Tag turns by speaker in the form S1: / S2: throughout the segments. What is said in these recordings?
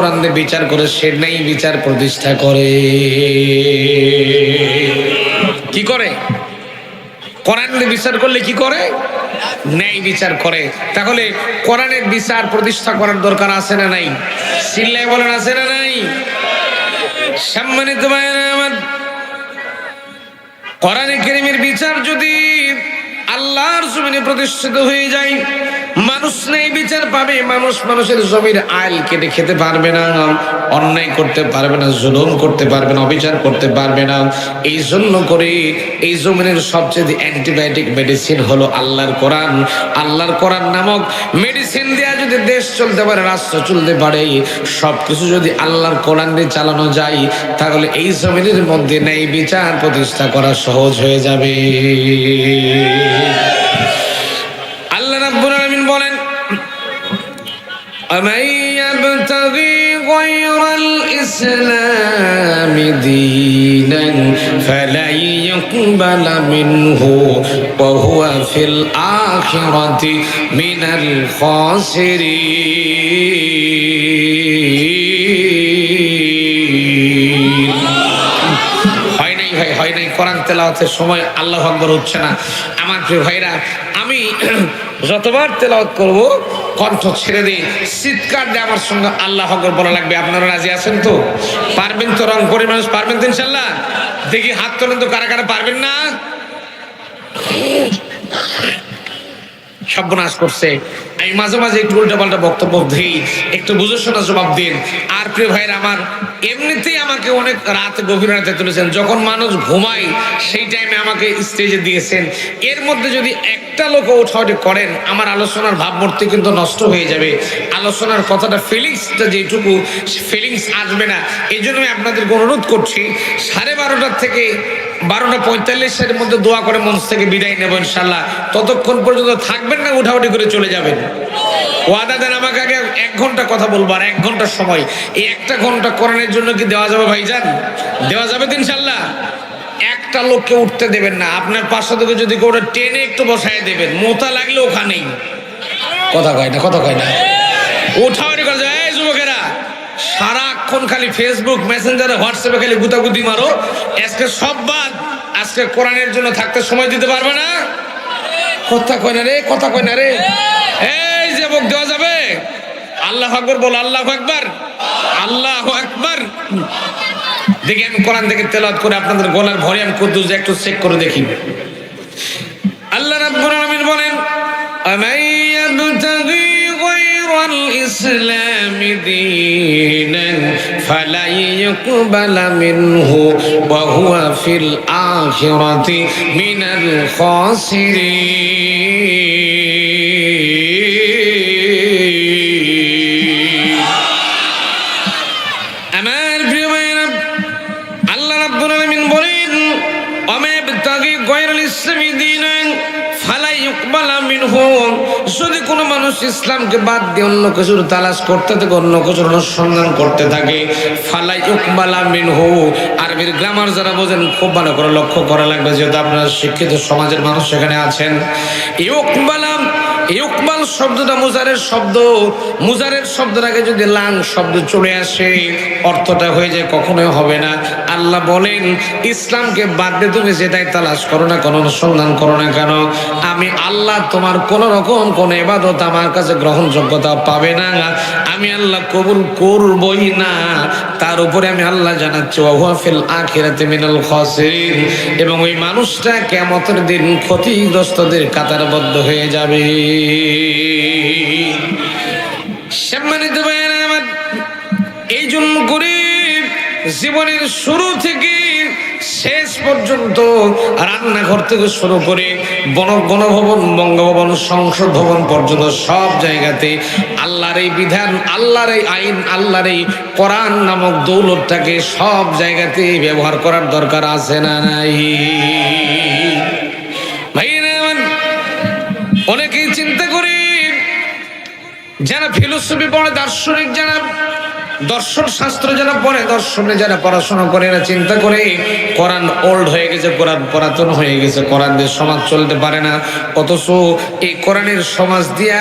S1: কোরআন দিয়ে বিচার করে সে নেই বিচার প্রতিষ্ঠা করে। কি করে? কোরআন দিয়ে বিচার করলে কি করে? ন্যায় বিচার করে। তাহলে কোরআনের বিচার প্রতিষ্ঠা করার দরকার আছে না নাই? চিল্লায় বলেন আছে না নাই? সম্মানিত ভাইরা আমার, কোরআনে কারীমের বিচার যদি আল্লাহর জমিনে প্রতিষ্ঠিত হয়ে যায়, মানুষ নেই বিচার পাবে। মানুষ মানুষের জমির আইল কেটে খেতে পারবে না, অন্যায় করতে পারবে না, জুলুম করতে পারবে না, অবিচার করতে পারবে না। এই জন্য করে এই জমিনের সবচেয়ে অ্যান্টিবায়োটিক মেডিসিন হলো আল্লাহর কোরআন। আল্লাহর কোরআন নামক মেডিসিন দেয়া যদি দেশ চলতে পারে, রাষ্ট্র চলতে পারে, সবকিছু যদি আল্লাহর কোরআন দিয়ে চালানো যায়, তাহলে এই জমিনের মধ্যে ন্যায় বিচার প্রতিষ্ঠা করা সহজ হয়ে যাবে। আল্লাহ রাব্বুল আলামিন বলেন, আমান ইয়াবতাগি গায়রাল ইসলামি দীনান ফালাই ইউকবালা মিনহু ওয়া হুয়া ফিল আখিরাতি মিনাল খাসিরিন। হয় নাই ভাই, হয় নাই। কোরআন তেলাওয়াতের সময় আল্লাহু আকবার হচ্ছে না। আমার প্রিয় ভাইরা, আমি যতবার তেলাওয়াত করব কণ্ঠ ছেড়ে দিয়ে চিৎকার দিয়ে আমার সঙ্গে আল্লাহু আকবার বলা লাগবে। আপনারা রাজি আছেন তো? পারবেন তো? রংপুরের মানুষ পারবেন তো ইনশাআল্লাহ? দেখি হাত তোলেন তো কারা কারা পারবেন না। সর্বনাশ করছে। আমি মাঝে মাঝে একটু উল্টাপাল্টা বক্তব্য দিই, একটু বুঝে শোনা জবাব দিন। আর প্রিয় ভাইরা আমার, এমনিতেই আমাকে অনেক রাত গভীর রাতে তুলেছেন, যখন মানুষ ঘুমায় সেই টাইমে আমাকে স্টেজে দিয়েছেন। এর মধ্যে যদি একটা লোক ওঠাউঠি করেন, আমার আলোচনার ভাবমূর্তি কিন্তু নষ্ট হয়ে যাবে। আলোচনার কথাটা ফিলিংসটা যেটুকু, ফিলিংস আসবে না। এই জন্য আমি আপনাদেরকে অনুরোধ করছি, 12:30 থেকে 12:45 মধ্যে দোয়া করে মঞ্চ থেকে বিদায় নেব ইনশাল্লাহ। ততক্ষণ পর্যন্ত থাকবেন না, উঠাউঠি করে চলে যাবেন। ওয়াদা দেন আমাকে, আগে 1 ঘন্টা কথা বলবো আর 1 ঘন্টা সময়। এই 1টা ঘন্টা কোরআনের জন্য কি দেওয়া যাবে ভাইজান? দেওয়া যাবে তো ইনশাল্লাহ? একটা লোককে উঠতে দেবেন না। আপনার পাশে থেকে যদি ওটা টেনে একটু বসায় দেবেন, মোতা লাগলে ওখানেই। কথা কয় না, কথা কয় না। উঠাউঠি করে যায়। এই যুবকেরা, সারাক্ষণ খালি ফেসবুক, মেসেঞ্জারে, হোয়াটসঅ্যাপে খালি গুতাগুতি মারো। আজকে সব বাদ, আজকে কোরআনের জন্য থাকতে সময় দিতে পারবে না। কথা কয় না রে, কথা কয় না রে। এই যে বক দেওয়া যাবে? আল্লাহু আকবার বল, আল্লাহু আকবার, আল্লাহু আকবার। দেখি আমি কোরআন থেকে তেলাওয়াত করে আপনাদের গলার ভরে আমি কুদ্দুস একটু চেক করে দেখি। আল্লাহ রাব্বুল আলামিন বলেন, আমান ইয়াবতাগি গায়রাল ইসলামি দীনান ফালাই ইউকবালা মিনহু ওয়া হুয়া ফিল আখিরাতি মিনাল খাসিরিন। আমার প্রিয় ভাইরা, আল্লাহ রাব্বুল আলামিন বলেন, আমান ইয়াবতাগি গায়রাল ইসলামি দীনান ফালাই ইউকবালা মিনহু। যদি কোনো মানুষ ইসলামকে বাদ দিয়ে অন্য কিছুর তালাশ করতে থাকে, অন্য কিছুর অনুসন্ধান করতে থাকে, ফালাই ইউকবালা মিনহু। আরবির গ্রামার যারা বোঝেন খুব ভালো করে লক্ষ্য করা লাগবে, যেহেতু আপনারা শিক্ষিত সমাজের মানুষ সেখানে আছেন। ইউকবালা, ইউকবাল শব্দটা মুজারের শব্দ। মুজারের শব্দের আগে যদি লাং শব্দ চলে আসে, অর্থটা হয়ে যায় কখনোই হবে না। আল্লাহ বলেন, ইসলামকে বাদ দিয়ে তুমি যেটাই তালাশ করো না, কোনো অনুসন্ধান করো না কেন, আমি আল্লাহ তোমার কোন রকম কোন ইবাদত আমার কাছে গ্রহণযোগ্যতা পাবে না, আমি আল্লাহ কবুল করবই না। তার উপরে আমি আল্লাহ জানাচ্ছি, ওয়া হুয়া ফিল আখিরাতি মিনাল খাসিরিন। এবং ওই মানুষটা কিয়ামতের দিন ক্ষতিগ্রস্তদের কাতারবদ্ধ হয়ে যাবে। সম্মানিত ভাইয়েরা আমার, এই জন্য করে জীবনের শুরু থেকে শেষ পর্যন্ত, রান্নাঘর থেকে শুরু করে গণভবন, বঙ্গভবন, সংসদ ভবন পর্যন্ত সব জায়গাতে আল্লাহর এই বিধান, আল্লাহর এই আইন, আল্লাহর এই কোরআন নামক দৌলতটাকে সব জায়গাতে ব্যবহার করার দরকার আছে না নাই? ভাইরা আমার, অনেকেই চিন্তা করি, যারা ফিলোসফি পড়ে, দার্শনিক যারা, দর্শন শাস্ত্র যারা পড়ে, দর্শনে যারা পড়াশোনা করে, এরা চিন্তা করে কোরআন ওল্ড হয়ে গেছে, কোরআন পুরাতন হয়ে গেছে, কোরআন দিয়ে সমাজ চলতে পারে না। অথচ এই কোরআনের সমাজ দিয়া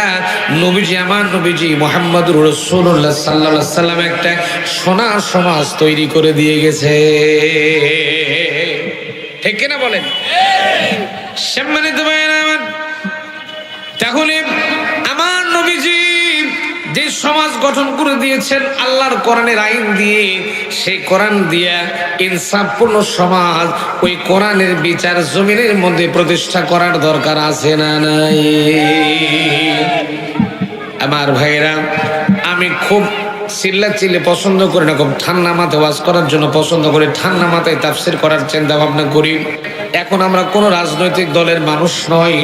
S1: নবীজি, আমার নবীজি মুহাম্মদুর রাসূলুল্লাহ সাল্লাল্লাহু আলাইহি সাল্লাম একটা সোনার সমাজ তৈরি করে দিয়ে গেছে। ঠিক কিনা বলেন? সম্মানিত ভাইরা আমার, তাহলে আমার নবীজি যে সমাজ গঠন করে দিয়েছেন আল্লাহর কোরআনের আইন দিয়ে, সেই কোরআন দিয়া ইনসাফপূর্ণ সমাজ, ওই কোরআনের বিচার জমিনের মধ্যে প্রতিষ্ঠা করার দরকার আছে না নাই? আমার ভাইরা, আমি খুব চিল্লাচিল্লি পছন্দ করি না, খুব ঠান্ডা মাথায় ওয়াজ করার জন্য পছন্দ করি, ঠান্ডা মাথায় তাফসীর করার চিন্তা ভাবনা করি। এখন আমরা কোনো রাজনৈতিক দলের মানুষ নই,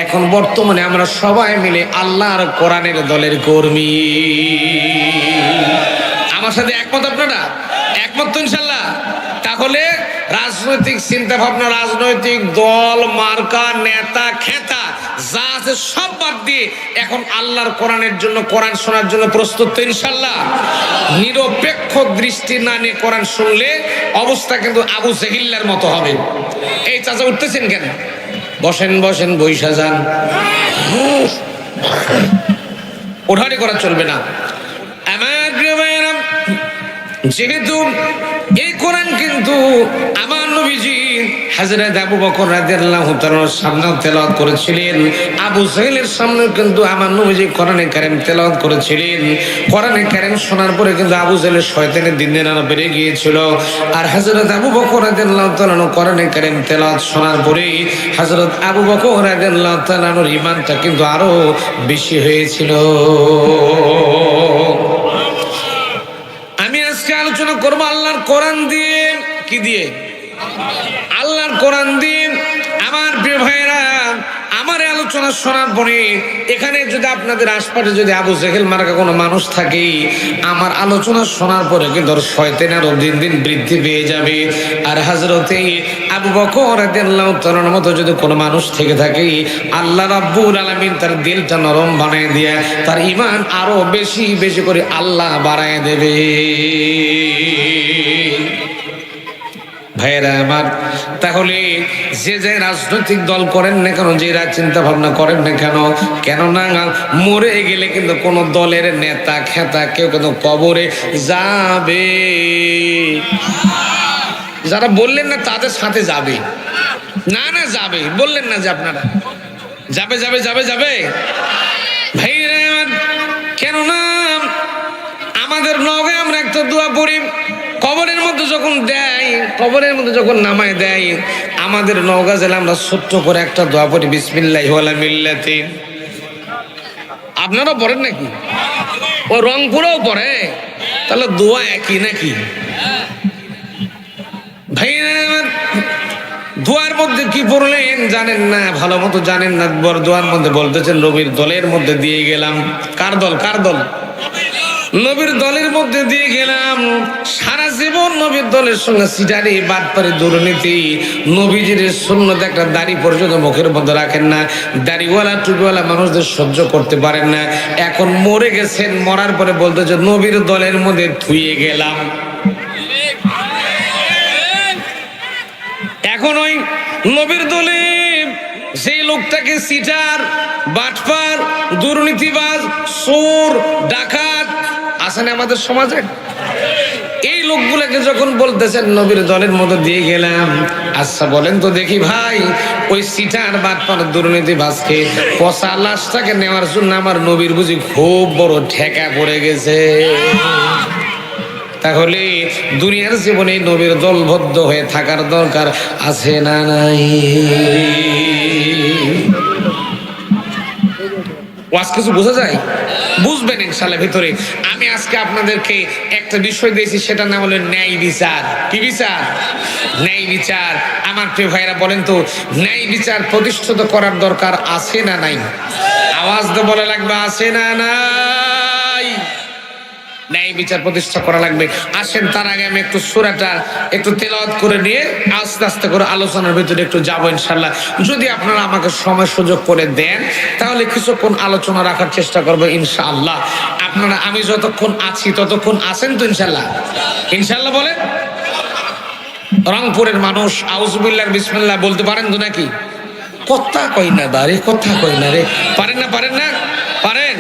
S1: এখন বর্তমানে আমরা সবাই মিলে আল্লাহর কোরআনের দলের কর্মী। আমার সাথে একমত আপনারা? একমত তো ইনশাল্লাহ? তাহলে রাজনৈতিক চিন্তা ভাবনা, রাজনৈতিক দল, মার্কা, নেতা, খেতা যা আছে সব বাদ দিয়ে এখন আল্লাহর কোরআনের জন্য, কোরআন শোনার জন্য প্রস্তুত তো ইনশাল্লাহ? নিরপেক্ষ দৃষ্টি না নিয়ে কোরআন শুনলে অবস্থা কিন্তু আবু জেহিল্লার মতো হবে। এই চাচা উঠতেছেন কেন? বসেন বসেন, বইসা যান, ওঠানি করা চলবে না। আমার প্রিয় ভাইয়েরা, যেহেতু এই কোরআন কিন্তু আমার নবীজি হযরত আবু বকর রাদিয়াল্লাহু তাআলার সামনে তেলাওয়াত করেছিলেন, আবু জাহেলের সামনে কিন্তু আমার নবীজি কোরআনে কারীম তেলাওয়াত করেছিলেন। কোরআনে কারীম শোনার পরে কিন্তু আবু জাহেলের শয়তানের দিন আরো বেড়ে গিয়েছিল। আর হযরত আবু বকর রাদিয়াল্লাহু তাআলা কোরআনে কারীম তেলাওয়াত শোনার পরে হযরত আবু বকর রাদিয়াল্লাহু তাআলার ঈমানটা কিন্তু আরো বেশি হয়েছিল। আমি আজকে আলোচনা করবো আল্লাহর কোরআন দিয়ে। কি দিয়ে? আল্লাহর কোরআন দিয়ে। আমার প্রিয় ভাইয়েরা, আমার আলোচনা শোনার পরে এখানে যদি আপনাদের আশপাশে যদি আবু জেহেল মার্কা কোনো মানুষ থাকে, আমার আলোচনা শোনার পরে কিন্তু শয়তান আরো দিন দিন বৃদ্ধি পেয়ে যাবে। আর হযরতে আবু বকর রাদিয়াল্লাহু তাআলার মতো যদি কোনো মানুষ থেকে থাকে, আল্লাহ রাব্বুল আলামিন তার দিলটা নরম বানায় দিয়ে তার ঈমান আরো বেশি বেশি করে আল্লাহ বাড়ায় দেবে। ভাইয়েরা আমার, তাহলে যে যে রাজনৈতিক দল করেন না কেন, যে চিন্তা ভাবনা করেন না কেন, কেননা মরে গেলে কিন্তু কোন দলের নেতা খেতা কেউ কিন্তু কবরে যাবে। যারা বললেন না তাদের সাথে যাবে না? না যাবে, বললেন না যে আপনারা যাবে যাবে যাবে যাবে। ভাইয়েরা আমার, কেননা আমাদের নগে আমরা একটা দোয়া পড়ি, কবরের মধ্যে যখন দেয়, কবরের মধ্যে যখন নামায় দেয়, আমাদের নওগাঁ জেলা আমরা ছোট্ট করে একটা দোয়া পড়ি, বিসমিল্লাহি ওয়ালা মিল্লাতি। আপনারা পড়েন নাকি? ও রংপুরেও পড়ে, তাহলে দোয়া একই নাকি? ভাইরা, দোয়ার মধ্যে কি পড়লেন জানেন না, ভালো মতো জানেন না। দোয়ার মধ্যে বলতেছেন নবীর দলের মধ্যে দিয়ে গেলাম। কার দল? কার দল? নবীর দলের মধ্যে দিয়ে গেলাম। সারা জীবন নবীর দলের সঙ্গে সিটারি, বাটপারি, দুর্নীতি, নবীজির সুন্নত একটা দাড়ি পর্যন্ত মুখের মধ্যে রাখেন না, দাড়িওয়ালা টুপিওয়ালা মানুষদের সহ্য করতে পারেন না। এখন মরে গেছেন, মরার পরে বলতেছে নবীর দলের মধ্যে থুয়ে গেলাম। এখন ওই নবীর দলে সেই লোকটাকে সিটার, বাটপার, দুর্নীতিবাজ, চোর, ডাকাত আছেন আমাদের সমাজে, এই লোকগুলোকে যখন বলতেছেন নবীর দলের মধ্যে দিয়ে গেলাম, আচ্ছা বলেন তো দেখি ভাই, ওই সিটার, বাটপার, দুর্নীতিবাজকে পচা লাশটাকে নেওয়ার জন্য আমার নবীর বুঝি খুব বড় ঠেকা পড়ে গেছে? তাহলে দুনিয়ার জীবনে নবীর দলবদ্ধ হয়ে থাকার দরকার আছে না নাই? ওয়াজ কিছু বোঝা যায়? বুঝবেন ইনশাআল্লাহ ভিতরে। আমি আজকে আপনাদেরকে একটা বিষয় দিয়েছি, সেটার নাম হলো ন্যায় বিচার। কি বিচার? ন্যায় বিচার। আমার প্রিয় ভাইরা বলেন তো, ন্যায় বিচার প্রতিষ্ঠিত করার দরকার আছে না নাই? আওয়াজ দিয়ে বলা লাগবে, আছে না নাই? ন্যায় বিচার প্রতিষ্ঠা করা লাগবে। আসেন তার আগে আমি একটু সূরাটা একটু তেলাওয়াত করে নিয়ে আস্তে আস্তে করে আলোচনার ভিতরে একটু যাবো ইনশাল্লাহ। যদি আপনারা আমাকে সময় সুযোগ করে দেন তাহলে কিছুক্ষণ আলোচনা রাখার চেষ্টা করবো ইনশাআল্লাহ। আপনারা আমি যতক্ষণ আছি ততক্ষণ আছেন তো ইনশাল্লাহ? ইনশাল্লাহ বলেন। রংপুরের মানুষ আউযুবিল্লাহ বিসমিল্লাহ বলতে পারেন তো নাকি? কথা কই না দাঁড়ে, কথা কই না রে। পারেন না? পারেন না? পারেন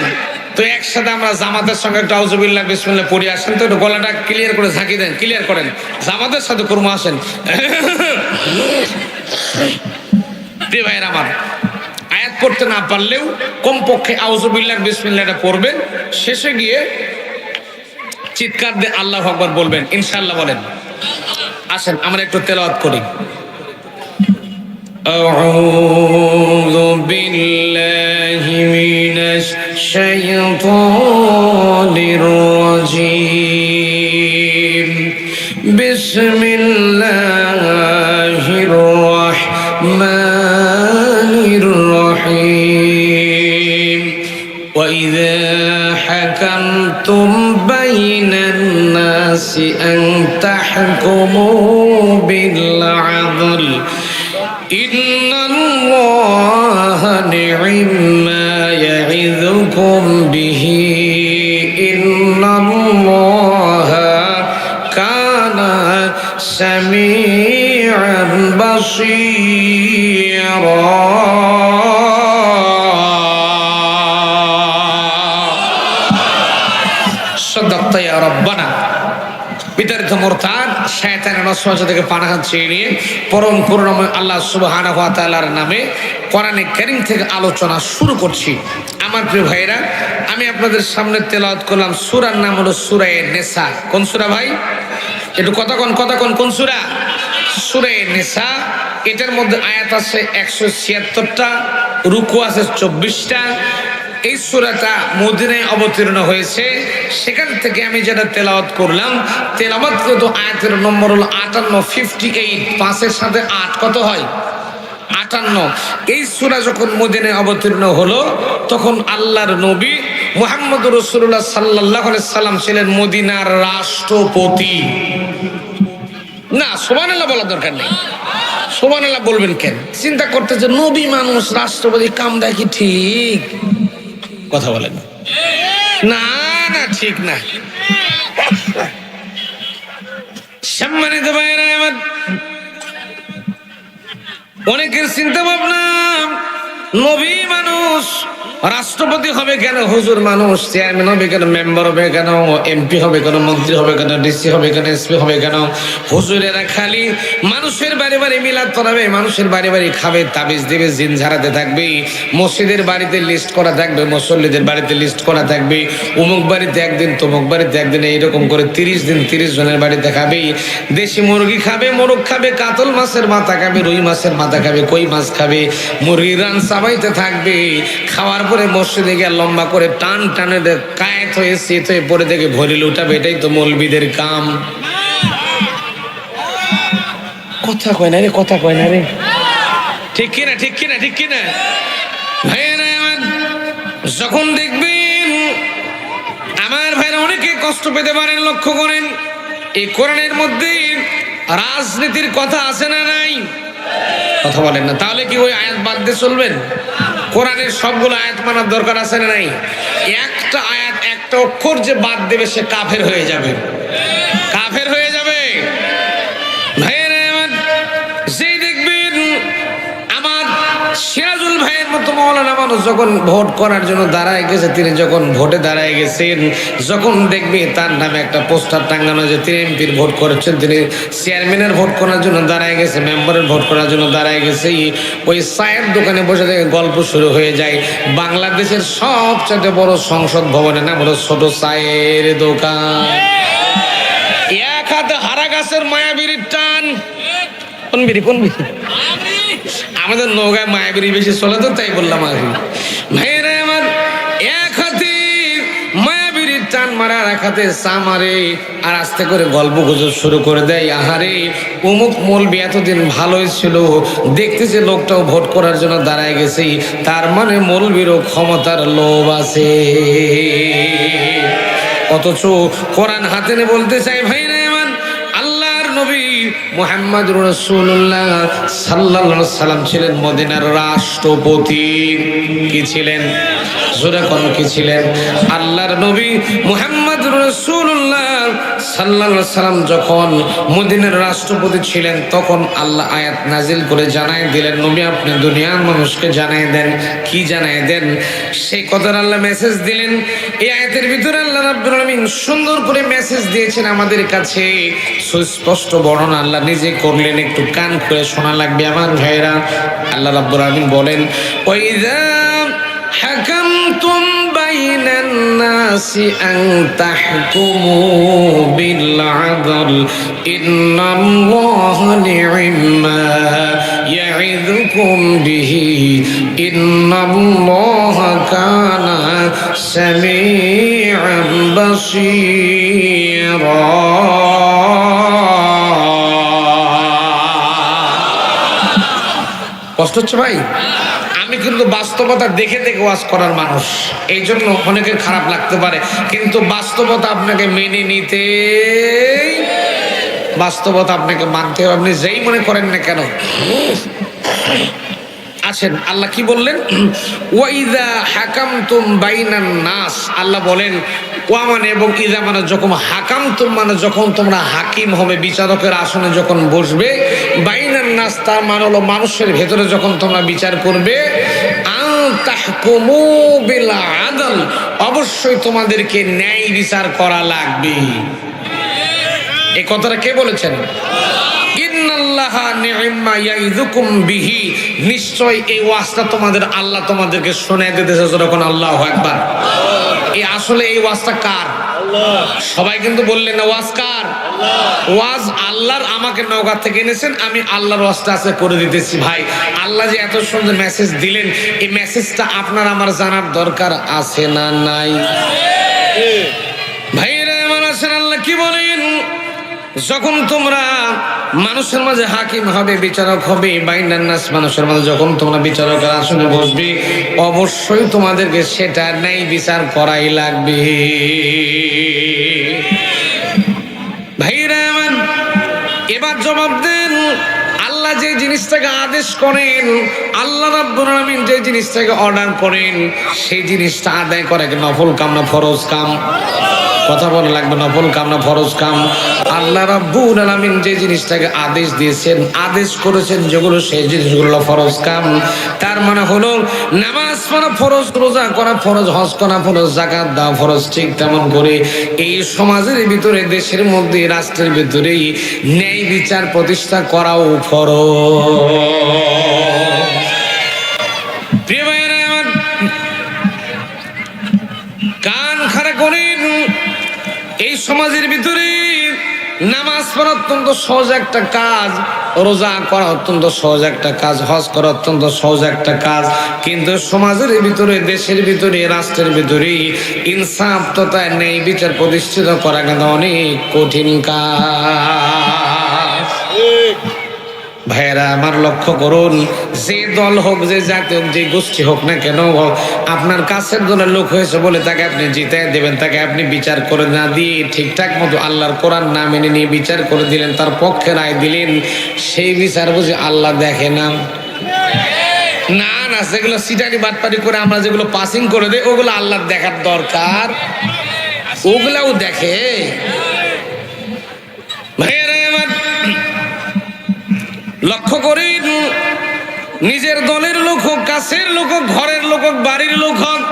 S1: তো একসাথে আমরা জামাতের সঙ্গে একটু আউযুবিল্লাহ বিসমিল্লাহ পড়ি। আসেন তো একটু গলাটা ক্লিয়ার করে ঝাঁকি দেন, ক্লিয়ার করেন, জামাতের সাথে করবো। আসেন প্রিয় ভাইয়ের আমার, আয়াত পড়তে না পারলেও কমপক্ষে আউযুবিল্লাহ বিসমিল্লাহটা পড়বেন। শেষে গিয়ে চিৎকার দিয়ে আল্লাহু আকবার বলবেন ইনশাআল্লাহ। বলেন। আসেন আমরা একটু তেলাওয়াত করি। أعوذ بالله من الشيطان الرجيم بسم الله الرحمن الرحيم وإذا حكمتم بين الناس أن تحكموا بالعدل إن الله نعم ما يعظكم به إن الله كان سميعا بصيرا صدقت يا ربنا। বিতাড়িত মুরতাদ শয়তানের ওয়াসওয়াসা থেকে পানাহ চেয়ে নিয়ে পরম করুণাময় আল্লাহ সুবহানাহু ওয়া তাআলার নামে কোরআনে কারীম থেকে আলোচনা শুরু করছি। আমার প্রিয় ভাইরা, আমি আপনাদের সামনে তেলাওয়াত করলাম সূরার নাম হলো সূরা নিসা। কোন সূরা ভাই? একটু কথা কোন কোন সূরা? সূরা নিসা। এটার মধ্যে আয়াত আছে 176টা, রুকু আছে 24টা। এই সূরাটা মদিনায় অবতীর্ণ হয়েছে। সেখান থেকে আমি যেটা তেলাওয়াত করলাম, তেলাওয়াতকৃত আয়াতের নম্বর হলো 58, 58। 5-এর সাথে 8 কত হয়? 58। এই সূরা যখন মদিনায় অবতীর্ণ হলো তখন আল্লাহর নবী মুহাম্মদুর রাসূলুল্লাহ সাল্লাল্লাহু আলাইহি সাল্লাম ছিলেন মদিনার রাষ্ট্রপতি। না, সুবহানাল্লাহ বলার দরকার নেই। সুবহানাল্লাহ বলবেন কেন? চিন্তা করতেছে নবী মানুষ, রাষ্ট্রপতি, কামটা কি ঠিক? কথা বলেন না, না ঠিক না। সম্মানিত ভাইরা আমার, অনেকের চিন্তা ভাবনা নবী মানুষ রাষ্ট্রপতি হবে কেন, হুজুর মানুষ চেয়ারম্যান হবে কেন, মেম্বার হবে কেন, এমপি হবে কেন, মন্ত্রী হবে কেন, ডিসি হবে কেন, এসপি হবে কেন? হুজুরেরা খালি মানুষের বাড়ি বাড়ি মিলাদ করাবে, মানুষের বাড়ি বাড়ি খাবে, তাবিজ দেবে, জিন ঝাড়াতে থাকবে, মসজিদের বাড়িতে লিস্ট করা থাকবে, মুসল্লিদের বাড়িতে লিস্ট করা থাকবে, অমুক বাড়িতে একদিন, তমুক বাড়িতে একদিন, এইরকম করে 30 দিন 30 জনের বাড়িতে খাবে। দেশি মুরগি খাবে, মোরগ খাবে, কাতল মাছের মাথা খাবে, রুই মাছের মাথা খাবে, কই মাছ খাবে, মুরগির রান চাবাইতে থাকবে। খাওয়ার পরে মসজিদে গিয়ে লম্বা করে টান টানে কায়েত হয়ে শীত হয়ে পড়ে থেকে ভরিল উঠাবে। এটাই তো মৌলবীদের কাম। কথা কয় না রে, কথা কয় না রে, ঠিক কিনা, ঠিক কিনা, ঠিক কিনা ভাইয়েরা আমার? যখন দেখবেন আমার ভাইরা অনেকে কষ্ট পেতে পারেন, লক্ষ্য করেন এই কোরআনের মধ্যে রাজনীতির কথা আছে না নাই? কথা বলেন না। তাহলে কি ওই আয়াত বাদ দিয়ে চলবেন? কোরআনের সবগুলো আয়াত মানার দরকার আছে না নাই? একটা আয়াত, একটা অক্ষর যে বাদ দেবে সে কাফের হয়ে যাবে, কাফের হয়ে যাবে। ভাইয়েরা আমার, যেই দেখবেন আমার সিরাজুল ভাইয়ের মতো মাওলানা মানুষ যখন ভোট করার জন্য দাঁড়ায় গেছে, তিনি যখন ভোটে দাঁড়ায় গেছেন, যখন দেখবে তার নামে একটা পোস্টার টাঙ্গানো যে তিনি এমপির ভোট করেছেন, তিনি চেয়ারম্যানের ভোট করার জন্য দাঁড়ায় গেছে, মেম্বারের ভোট করার জন্য দাঁড়ায় গেছে, ওই চায়ের দোকানে বসে থেকে গল্প শুরু হয়ে যায়। বাংলাদেশের সবচেয়ে বড় সংসদ ভবনের নাম হলো ছোট চায়ের দোকান। এক হাতে হারা গাছের মায়াবীর টান। কোন বিড়ি, কোন বিড়ি? আমাদের নৌকায় মায়াবীর বেশি চলে তো, তাই বললাম আর কি। ভাইয়েরা আমার, এক হাতে মায়াবীর টান মারে, আর এক হাতে চা মারে, আর আস্তে করে গল্প গুজব শুরু করে দেয়। আহারে অমুক মৌলবি এতদিন ভালোই ছিল, দেখতেছে লোকটাও ভোট করার জন্য দাঁড়ায় গেছে, তার মানে মৌলবিরও ক্ষমতার লোভ আছে। অথচ কোরআন হাতে নিয়ে বলতে চাই ভাইরা আমার, আল্লাহর নবী মুহাম্মদুর রাসূলুল্লাহ সাল্লাল্লাহু আলাইহি সাল্লাম ছিলেন মদিনার রাষ্ট্রপতি। কি ছিলেন? জোরে কোন কি ছিলেন? আল্লাহর নবী মুহাম্মদুর রাসূলুল্লাহ সাল্লাল্লাহু আলাইহি সাল্লাম যখন মদিনার রাষ্ট্রপতি ছিলেন, তখন আল্লাহ আয়াত নাজিল করে জানাই দিলেন, নবী আপনি দুনিয়ার মানুষকে জানাই দেন। কি জানাই দেন? সেই কথার আল্লাহ মেসেজ দিলেন। এই আয়াতের ভিতরে আল্লাহ রাব্বুল আলামিন সুন্দর করে মেসেজ দিয়েছেন আমাদের কাছে, সুস্পষ্ট বর্ণনা আল্লাহ নিজে করলেন। একটু কান করে শোনা লাগবে আমার ভাইরা। আল্লাহ রাব্বুল আলামিন বলেন, ওয়াইযা হাকামতুম বাইনান নাসি আন তাহকুমু বিল আদল ইন্নাল্লাহা নি'মা ইয়াইযুকুম বিহি ইন্নাল্লাহা কানা সামিআন বাসীরা। কষ্ট হচ্ছে ভাই? আমি কিন্তু বাস্তবতা দেখে দেখে ওয়াজ করার মানুষ, এই জন্য অনেকের খারাপ লাগতে পারে, কিন্তু বাস্তবতা আপনাকে মেনে নিতে, বাস্তবতা আপনাকে মানতে হবে, আপনি যেই মনে করেন না কেন। আছেন আল্লাহ কি বললেন? ওয়াইদা হাকামতুম বাইনান নাস, আল্লাহ বলেন ওয়া মানে এবং ইদা মানে যখন, হাকামতুম মানে যখন তোমরা হাকিম হবে, বিচারকের আসনে যখন বসবে, বাইনান নাস তার মানে হলো মানুষের ভেতরে যখন তোমরা বিচার করবে, আন তাহকুমু বিল আদল, অবশ্যই তোমাদেরকে ন্যায় বিচার করা লাগবে। এই কথাটা কে বলেছেন? ইন্নাল্লাহা নি'মা ইয়াইযুকুম বিহি, নিশ্চয় এই ওয়াজটা তোমাদের আল্লাহ তোমাদেরকে শোনায় দিতেছে যখন আল্লাহু আকবার। এই আসলে এই ওয়াজটা কার? সবাই কিন্তু বললেন না ওয়াজ কার? ওয়াজ আল্লাহর। আমাকে নওগাঁ থেকে এনেছেন, আমি আল্লাহর ওয়াজটা আছে করে দিতেছি। ভাই আল্লাহ যে এত সুন্দর মেসেজ দিলেন, এই মেসেজটা আপনার আমার জানার দরকার আছে না নাই? ভাইরা আমার আছেন, আল্লাহ কি বলেন? যখন তোমরা মানুষের মাঝে হাকিম হবে, বিচারক হবে, বাইনান নাস মানুষের মাঝে যখন তোমরা বিচারকের আসনে বসবে, অবশ্যই তোমাদেরকে সেটা ন্যায় বিচার করাই লাগবে। ভাইরা আমার, এবার জবাব দেন, আল্লাহ যে জিনিসটাকে আদেশ করেন, আল্লাহ রাব্বুল আলামিন যে জিনিসটাকে অর্ডার করেন, সেই জিনিসটা আদায় করে নফল কাম না ফরজ কাম? কথা বলা লাগবে, নফল কাম না ফরজ কাম? আল্লাহ রাব্বুল আলামিন যে জিনিসটাকে আদেশ দিয়েছেন, আদেশ করেছেন যেগুলো, সেই জিনিসগুলো ফরজ কাম। তার মানে হলো নামাজ পড়া ফরজ, রোজা করা ফরজ, হজ করা ফরজ, যাকাত দেওয়া ফরজ। ঠিক তেমন করে এই সমাজের ভিতরে, দেশের মধ্যে, রাষ্ট্রের ভিতরেই ন্যায় বিচার প্রতিষ্ঠা করাও ফরজ। প্রিয় ভাইরা আমার, কান খাড়া করেন। এই সমাজের ভিতরে নামাজ পড়া অত্যন্ত সহজ একটা কাজ, রোজা করা অত্যন্ত সহজ একটা কাজ, হজ করা অত্যন্ত সহজ একটা কাজ, কিন্তু সমাজের ভিতরে, দেশের ভিতরে, রাষ্ট্রের ভিতরে ইনসাফ তথা ন্যায় বিচার প্রতিষ্ঠিত করা কিন্তু অনেক কঠিন কাজ। ভাইয়েরা আমার, লক্ষ্য করুন, যে দল হোক, যে জাতি হোক, যে গোষ্ঠী হোক না কেন, আপনার কাছের দলের লোক হয়েছে বলে তাকে আপনি জিতায় দেবেন, তাকে আপনি বিচার করে না দিয়ে ঠিকঠাক মতো আল্লাহর কোরআন না মেনে নিয়ে বিচার করে দিলেন, তার পক্ষে রায় দিলেন, সেই বিচার বুঝি আল্লাহ দেখে না? না না, যেগুলো সিটারি বাটপারি করে আমরা যেগুলো পাসিং করে দেই, ওগুলো আল্লাহর দেখার দরকার, ওগুলাও দেখে। ভাইয়েরা আমার, লক্ষ্য করেন, নিজের দলের লোক হোক, কাছের লোক হোক, ঘরের লোক হোক, বাড়ির লোক হোক,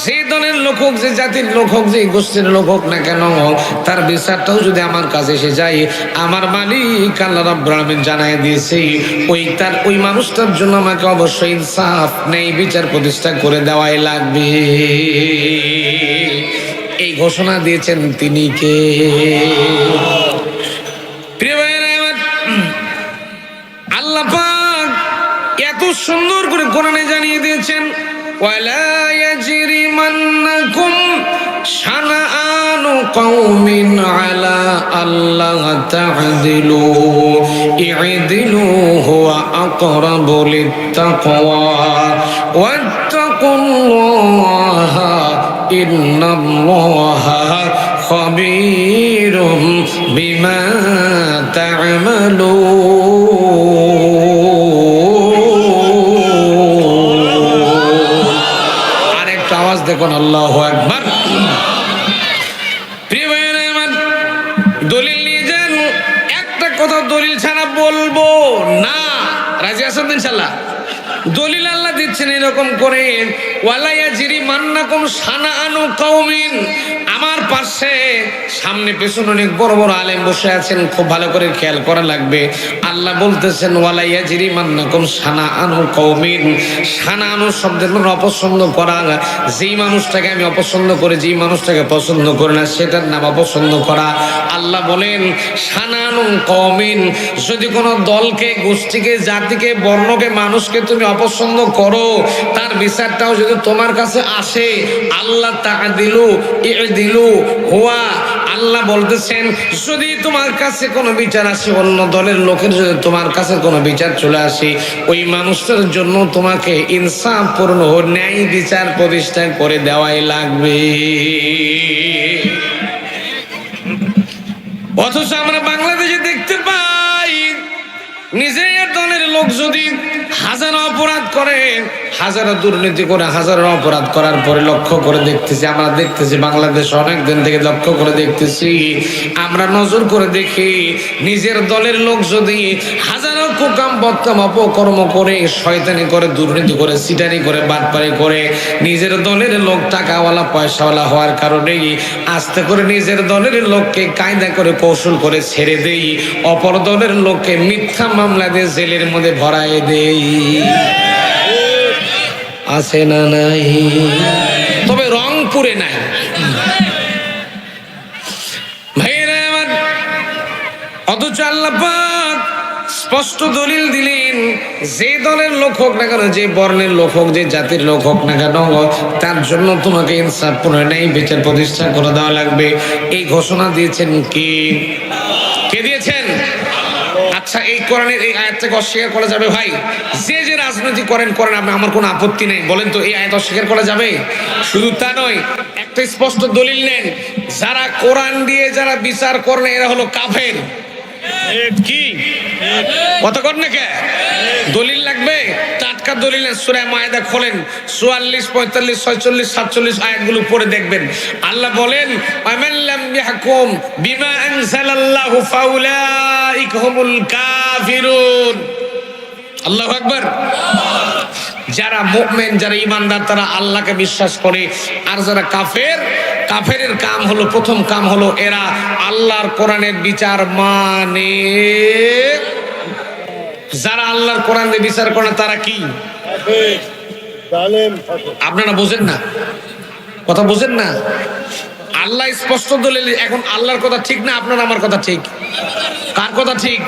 S1: যে দলের লোক হোক, যে জাতির লোক হোক, যে গোষ্ঠীর লোক হোক না কেন, তার বিচারটাও যদি আমার কাছে এসে যায়, আমার মালিক আল্লাহ রাব্বুল আলামিন জানায় দিয়েছে, ওই মানুষটার জন্য আমাকে অবশ্যই ইনসাফ, ন্যায় বিচার প্রতিষ্ঠা করে দেওয়াই লাগবে। এই ঘোষণা দিয়েছেন তিনি কে? প্রিয় ভাইয়েরা আমার, আল্লাহ পাক এত সুন্দর করে কোরআনে জানিয়ে দিয়েছেন, ওয়ালা ইয়াজরিমান্নাকুম শানাআনু কওমিন আলা আল্লা তা'দিলু ই'দিলু হুয়া আকরাবু লিত্তাকওয়া ওয়াত্তাকুল্লাহা ইন্নাল্লাহা খবীরুম বিমা তা'মালুন। আরেকটু আওয়াজ দেখুন, আল্লাহু আকবার। প্রিয় ভাইরা আমার, দলিল নিয়ে যান। একটা কথা দলিল ছাড়া বলবো না, রাজি আছেন ইনশাআল্লাহ? দলিল আল্লাহ দিচ্ছেন এরকম করে, ওয়ালা ইয়াজরিমান্নাকুম শানাআনু কওমিন। আমার পাশে সামনে পেছনে অনেক বড় বড় আলেম বসে আছেন, খুব ভালো করে খেয়াল করা লাগবে। আল্লাহ বলতেছেন ওয়ালা ইয়াজরিমান্নাকুম শানাআনু কওমিন। শানাআনু শব্দের মানে অপছন্দ করা। যেই মানুষটাকে আমি অপছন্দ করি, যেই মানুষটাকে পছন্দ করি না, সেটার নাম অপছন্দ করা। আল্লাহ বলেন শানাআনু কওমিন, যদি কোনো দলকে, গোষ্ঠীকে, জাতিকে, বর্ণকে, মানুষকে তুমি অপছন্দ করো, তার বিচারটাও যদি তোমার কাছে আসে, আল্লাহ তাআদিলু ইদিলু হুয়া। আল্লাহ বলতেছেন যদি তোমার কাছে কোনো বিচার আসে, অন্য দলের লোকের যদি তোমার কাছে কোনো বিচার চলে আসে, ওই মানুষটার জন্য তোমাকে ইনসাফপূর্ণ ন্যায় বিচার প্রতিষ্ঠা করে দেওয়াই লাগবে। অথচ আমরা বাংলাদেশে দেখতে পাই, নিজের দলের লোক যদি হাজারো অপরাধ করে, হাজারো দুর্নীতি করে, হাজারো অপরাধ করার পরে লক্ষ্য করে দেখতেছি, আমরা দেখতেছি বাংলাদেশ অনেক দিন থেকে লক্ষ্য করে দেখতেছি, আমরা নজর করে দেখি, নিজের দলের লোক যদি হাজারো কুকাম বদকাম অপকর্ম করে, শয়তানি করে, দুর্নীতি করে, সিটানি করে, বাটপারি করে, নিজের দলের লোক টাকাওয়ালা পয়সাওয়ালা হওয়ার কারণেই আস্তে করে নিজের দলের লোককে কায়দা করে কৌশল করে ছেড়ে দেই, অপর দলের লোককে মিথ্যা মামলা দিয়ে জেলের মধ্যে ভরায় দেই। আছে না নাই? তবে রংপুরে নাই। ভাইরা আমার, অথচ আল্লাহ পাক স্পষ্ট দলিল দিলেন, যে দলের লোক হোক না কেন, যে বর্ণের লোক হোক, যে জাতির লোক হোক না কেন, তার জন্য তোমাকে ইনসাফপূর্ণ ন্যায় বিচার প্রতিষ্ঠা করে দেওয়া লাগবে। এই ঘোষণা দিয়েছেন কে দিয়েছেন? আচ্ছা, এই কোরআনের এই আয়াতটাকে অস্বীকার করা যাবে? ভাই, যে যে রাজনীতি করেন, আমার কোনো আপত্তি নেই, বলেন তো এই আয়াত অস্বীকার করা যাবে? শুধু তা নয়, একটা স্পষ্ট দলিল নেন, যারা কোরআন দিয়ে যারা বিচার করেন এরা হলো কাফের। কি কথা কর না কে? দলিল লাগবে, টাটকা দলিল। সূরা মায়েদা খোলেন, 44, 45, 46, 47 আয়াতগুলো পড়ে দেখবেন। আল্লাহ বলেন আমান লাম ইয়াহকুম বিমা আনজালাল্লাহু ফাউলাইকা হুমুল কাফিরুন। আল্লাহু আকবার। যারা মুমিন, যারা ঈমানদার, তারা আল্লাহকে বিশ্বাস করে। আর যারা কাফের, কাফেরের কাম হলো, প্রথম কাম হলো এরা আল্লাহর কোরআনের বিচার মানে। যারা আল্লাহর কোরআন দিয়ে বিচার করে তারা কি? আপনারা বোঝেন না, কথা বোঝেন না। আল্লাহ স্পষ্ট দলিল। এখন আল্লাহর কথা ঠিক না আপনার আমার কথা ঠিক? কার কথা ঠিক?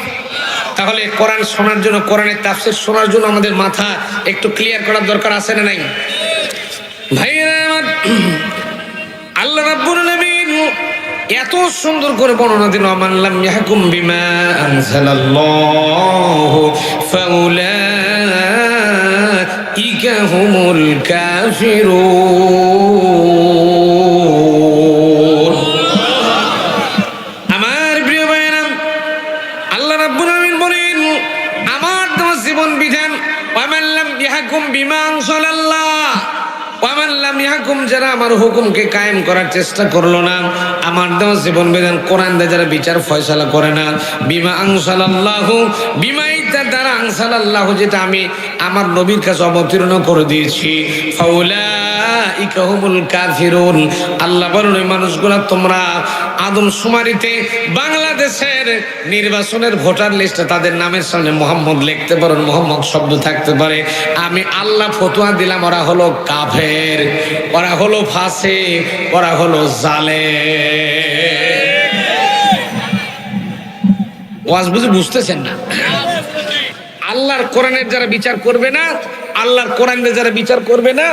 S1: তাহলে কোরআন শোনার জন্য, কোরআনের তাফসীর শোনার জন্য আমাদের মাথা একটু ক্লিয়ার করার দরকার আছে না নাই? ভাইরা আমার, আল্লাহ রাব্বুল আলামিন এত সুন্দর করে বর্ণনা দিল, আমান লাম ইয়াহকুম বিমা আনজালাল্লাহু ফাউলাইকা হুমুল কাফিরুন। আমার প্রিয় ভাইরা, আল্লাহ রাব্বুল আলামিন বলেন আমার দেওয়া জীবন বিধান, আমান লাম ইয়াহকুম বিমা আনজালাল্লাহ, ওয়ামান লাম ইয়াহকুম, যারা আমার হুকুমকে কায়েম করার চেষ্টা করলো না, আমার দেওয়া জীবন বিধান কোরআন দিয়ে যারা বিচার ফয়সালা করে না, বিমা আনজালাল্লাহু, বিমা ইত্যাদি দ্বারা আনজালাল্লাহু, যেটা আমি আমার নবীর কাছে অবতীর্ণ করে দিয়েছি, ফাউলাইকা হুমুল কাফিরুন। আল্লাহ বলেন ওই মানুষগুলা তোমরা আদমশুমারিতে বাংলাদেশের নির্বাচনের ভোটার লিস্টে তাদের নামের সামনে মোহাম্মদ লিখতে পারেন, মোহাম্মদ শব্দ থাকতে পারে, আমি আল্লাহ ফতোয়া দিলাম ওরা হলো কাফের, ওরা হলো ফাসিক, ওরা হলো জালেম। ওয়াজ বুঝতেছেন না? আল্লাহর কোরআনের যারা বিচার করবে না, আল্লাহর কোরআন দিয়ে যারা বিচার করবে না,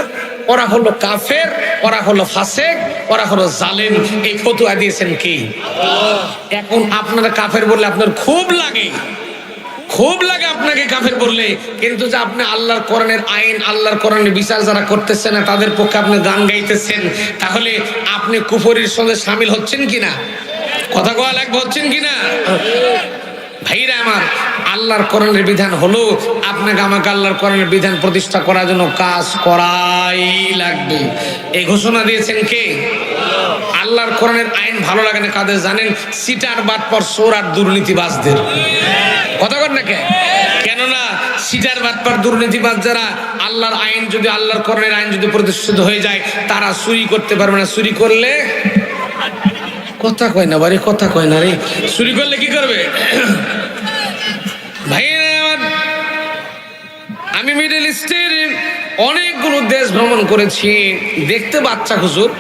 S1: ওরা হলো কাফের, ওরা হলো ফাসিক, ওরা হলো জালেম। এই ফতোয়া দিয়েছেন কি? এখন আপনারা কাফের বললে আপনার খুব লাগে, খুব লাগে আপনাকে কাফের বললে, কিন্তু যে আপনি আল্লাহর কোরআনের আইন, আল্লাহর কোরআনের বিচার যারা করতেছেন না তাদের পক্ষে আপনি গান গাইতেছেন, তাহলে আপনি কুফরির সঙ্গে শামিল হচ্ছেন কিনা? কথা কওয়া লাগবে, হচ্ছেন কিনা? ভাইরা আমার, আল্লাহর কোরআনের বিধান হলো আপনাকে আমাকে আল্লাহর কোরআনের বিধান প্রতিষ্ঠা করার জন্য কাজ করাই লাগবে। এই ঘোষণা দিয়েছেন কে? আল্লাহর কোরআনের আইন ভালো লাগে না কাদের জানেন? সিটার বাটপার চোর আর দুর্নীতিবাজদের। কথা কর না কেননা সিটার বাটপার দুর্নীতিবাজ যারা, আল্লাহর আইন যদি, আল্লাহর কোরআনের আইন যদি প্রতিষ্ঠিত হয়ে যায়, তারা চুরি করতে পারবে না। চুরি করলে, কথা কয় না বাড়ি, কথা কয় না রে, চুরি করলে কি করবে? ভাই আমি মিডল ইস্টের অনেকগুলো দেশ ভ্রমণ করেছি, দেখতে বাচ্চা হুজুর।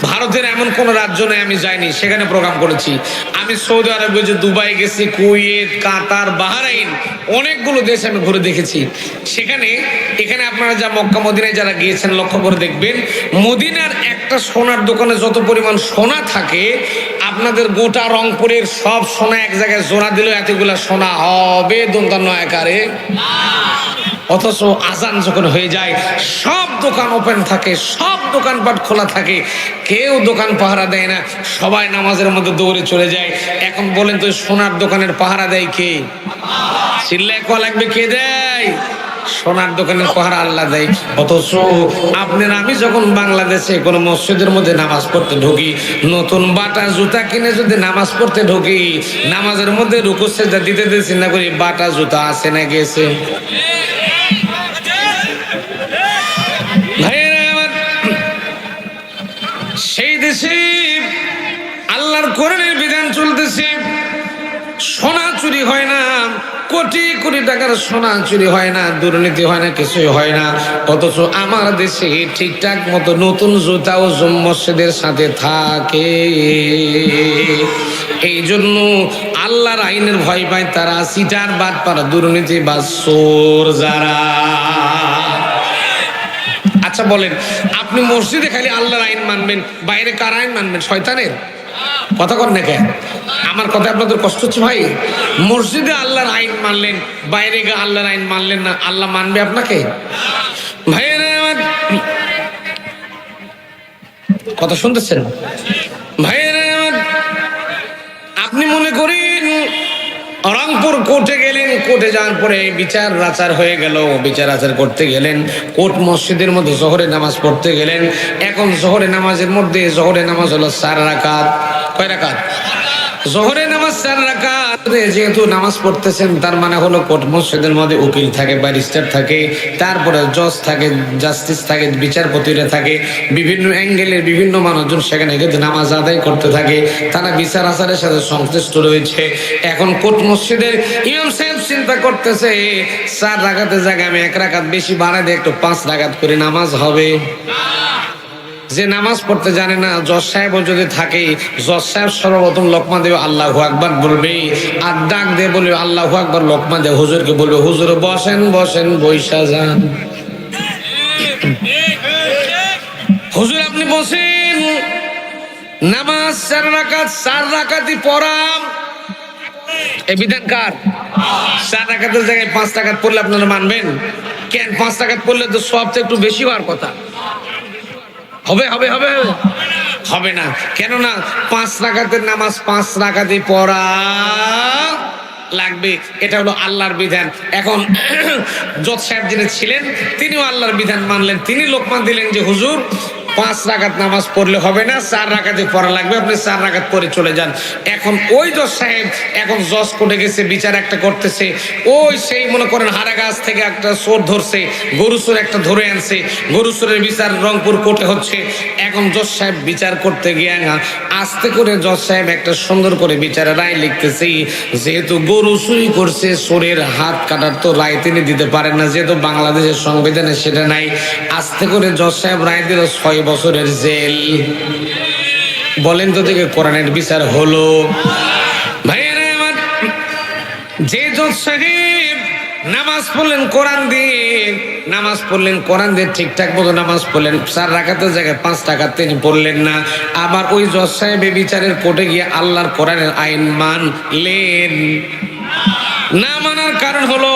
S1: ভারতের এমন কোন রাজ্য নেই আমি যাইনি, সেখানে প্রোগ্রাম করেছি। আমি সৌদি আরবে যে দুবাই গেছি, কুয়েত, কাতার, বাহরাইন, অনেকগুলো দেশ আমি ঘুরে দেখেছি। এখানে আপনারা যা মক্কা মদিনায় যারা গিয়েছেন লক্ষ্য করে দেখবেন, মদিনার একটা সোনার দোকানে যত পরিমাণ সোনা থাকে, আপনাদের গোটা রংপুরের সব সোনা এক জায়গায় জোড়া দিল এতগুলা সোনা হবে দন্তান্ন আকারে। অথচ আজান যখন হয়ে যায় সব দোকান ওপেন থাকে, সব দোকানপাট খোলা থাকে, কেউ দোকান পাহারা দেয় না, সবাই নামাজের মধ্যে দৌড়ে চলে যায়। এখন বলেন তো সোনার দোকানের পাহারা দেয় কে? চিল্লায় কোয়া লাগবে, কে দেয়? সোনার দোকানের পাহারা আল্লাহ দেয়। অথচ আপনার আমি যখন বাংলাদেশে কোনো মসজিদের মধ্যে নামাজ পড়তে ঢুকি, নতুন বাটা জুতা কিনে যদি নামাজ পড়তে ঢুকি, নামাজের মধ্যে রুকু সেজদা দিতে চিন্তা করি বাটা জুতা আছে না গেছে। সেই দেশে আল্লাহর কোরআনের বিধান চলতেছে, সোনা চুরি হয় না, কোটি কোটি টাকার সোনা চুরি হয় না, দুর্নীতি হয় না, কিছুই হয় না। অথচ আমার দেশে ঠিকঠাক মতো নতুন জুতাও মসজিদের সাথে থাকে। এই জন্য আল্লাহর আইনের ভয় পায় তারা, সিটার বাটপার দুর্নীতি বা চোর যারা। আচ্ছা বলেন, আপনি মসজিদে খালি আল্লাহর আইন মানবেন, বাইরে কার আইন মানবেন? শয়তানের? কথা কর না কেন? আমার কথা আপনাদের কষ্ট হচ্ছে ভাই? মসজিদে আল্লাহর আইন মানলেন, বাইরে গিয়ে আল্লাহর আইন মানলেন না, আল্লাহ মানবে আপনাকে? ভাইয়েরা আমার কথা শুনতেছেন? ভাইয়েরা আমার, আপনি মনে করেন রংপুর কোর্টে গেলেন, কোর্টে যাওয়ার পরে বিচার আচার হয়ে গেল, বিচার আচার করতে গেলেন, কোর্ট মসজিদের মধ্যে জোহরের নামাজ পড়তে গেলেন। এখন জোহরের নামাজের মধ্যে, জোহরের নামাজ হলো 4 রাকাত। কয় রাকাত? জোহরের নামাজ 4 রাকাত। যেহেতু নামাজ পড়তেছেন, তার মানে হলো কোর্ট মসজিদের মধ্যে উকিল থাকে, ব্যারিস্টার থাকে, তারপরে জজ থাকে, জাস্টিস থাকে, বিচারপতিরা থাকে, বিভিন্ন অ্যাঙ্গেলের বিভিন্ন মানুষজন সেখানে কিন্তু নামাজ আদায় করতে থাকে, তারা বিচার আচারের সাথে সংশ্লিষ্ট রয়েছে। এখন কোর্ট মসজিদের ইমাম সাহেব চিন্তা করতেছে 4 রাকাতের জায়গায় আমি 1 রাকাত বেশি বাড়াই দিয়ে একটু 5 রাকাত করে নামাজ হবে। যে নামাজ পড়তে জানে না, জজ সাহেবও যদি থাকে, জজ সাহেব সর্বপ্রথম লোকমা দেবে আল্লাহু আকবার বলবে, আর ডাক দিয়ে বলবে আল্লাহু আকবার, লোকমা দিয়ে হুজুরকে বলবে হুজুর বসেন বসেন, বৈশা যান। হুজুর আপনি বসেন, নামাজ 4 রাকাত, 4 রাকাতই পড়াম। এই বিধান কার? 4 রাকাতের জায়গায় 5 রাকাত পড়লে আপনারা মানবেন? কেন? 5 রাকাত পড়লে তো সব তো একটু বেশি হওয়ার কথা। হবে হবে হবে হবে না, কেননা 5 রাকাতের নামাজ 5 রাকাতই পড়া লাগবে, এটা হলো আল্লাহর বিধান। এখন জজ সাহেব যিনি ছিলেন তিনিও আল্লাহর বিধান মানলেন, তিনি লোকমান দিলেন যে হুজুর 5 রাকাত নামাজ পড়লে হবে না, 4 রাকাতই পড়া লাগবে, আপনি 4 রাকাত পড়ে চলে যান। এখন ওই জজ সাহেব এখন জজ কোর্টে গেছে, বিচার একটা করতেছে, ওই সেই মনে করেন হারা গাছ থেকে একটা চোর ধরছে, গরু চোর একটা ধরে আনছে, গরু চোরের বিচার রংপুর কোর্টে হচ্ছে। এখন জজ সাহেব বিচার করতে গিয়ে আস্তে করে জজ সাহেব একটা সুন্দর করে বিচারের রায় লিখতেছে, যেহেতু গরু চুরি করছে, চোরের হাত কাটার তো রায় তিনি দিতে পারেন না, যেহেতু বাংলাদেশের সংবিধানে সেটা নাই। আস্তে করে জজ সাহেব রায় দিল 6 বছরের জেল। বলেন তো দেখে কোরআনের বিচার হলো? ভাইয়েরা আমার, যে জজ সাহেব নামাজ পড়লেন কোরআন দিয়ে, নামাজ পড়লেন কোরআন দিয়ে, ঠিকঠাক মতো নামাজ পড়লেন, 4 রাকাতের জায়গায় 5 রাকাত তিনি পড়লেন না, আবার ওই জজ সাহেব বিচারের কোর্টে গিয়ে আল্লাহর কোরআনের আইন মানলেন। না মানার কারণ হলো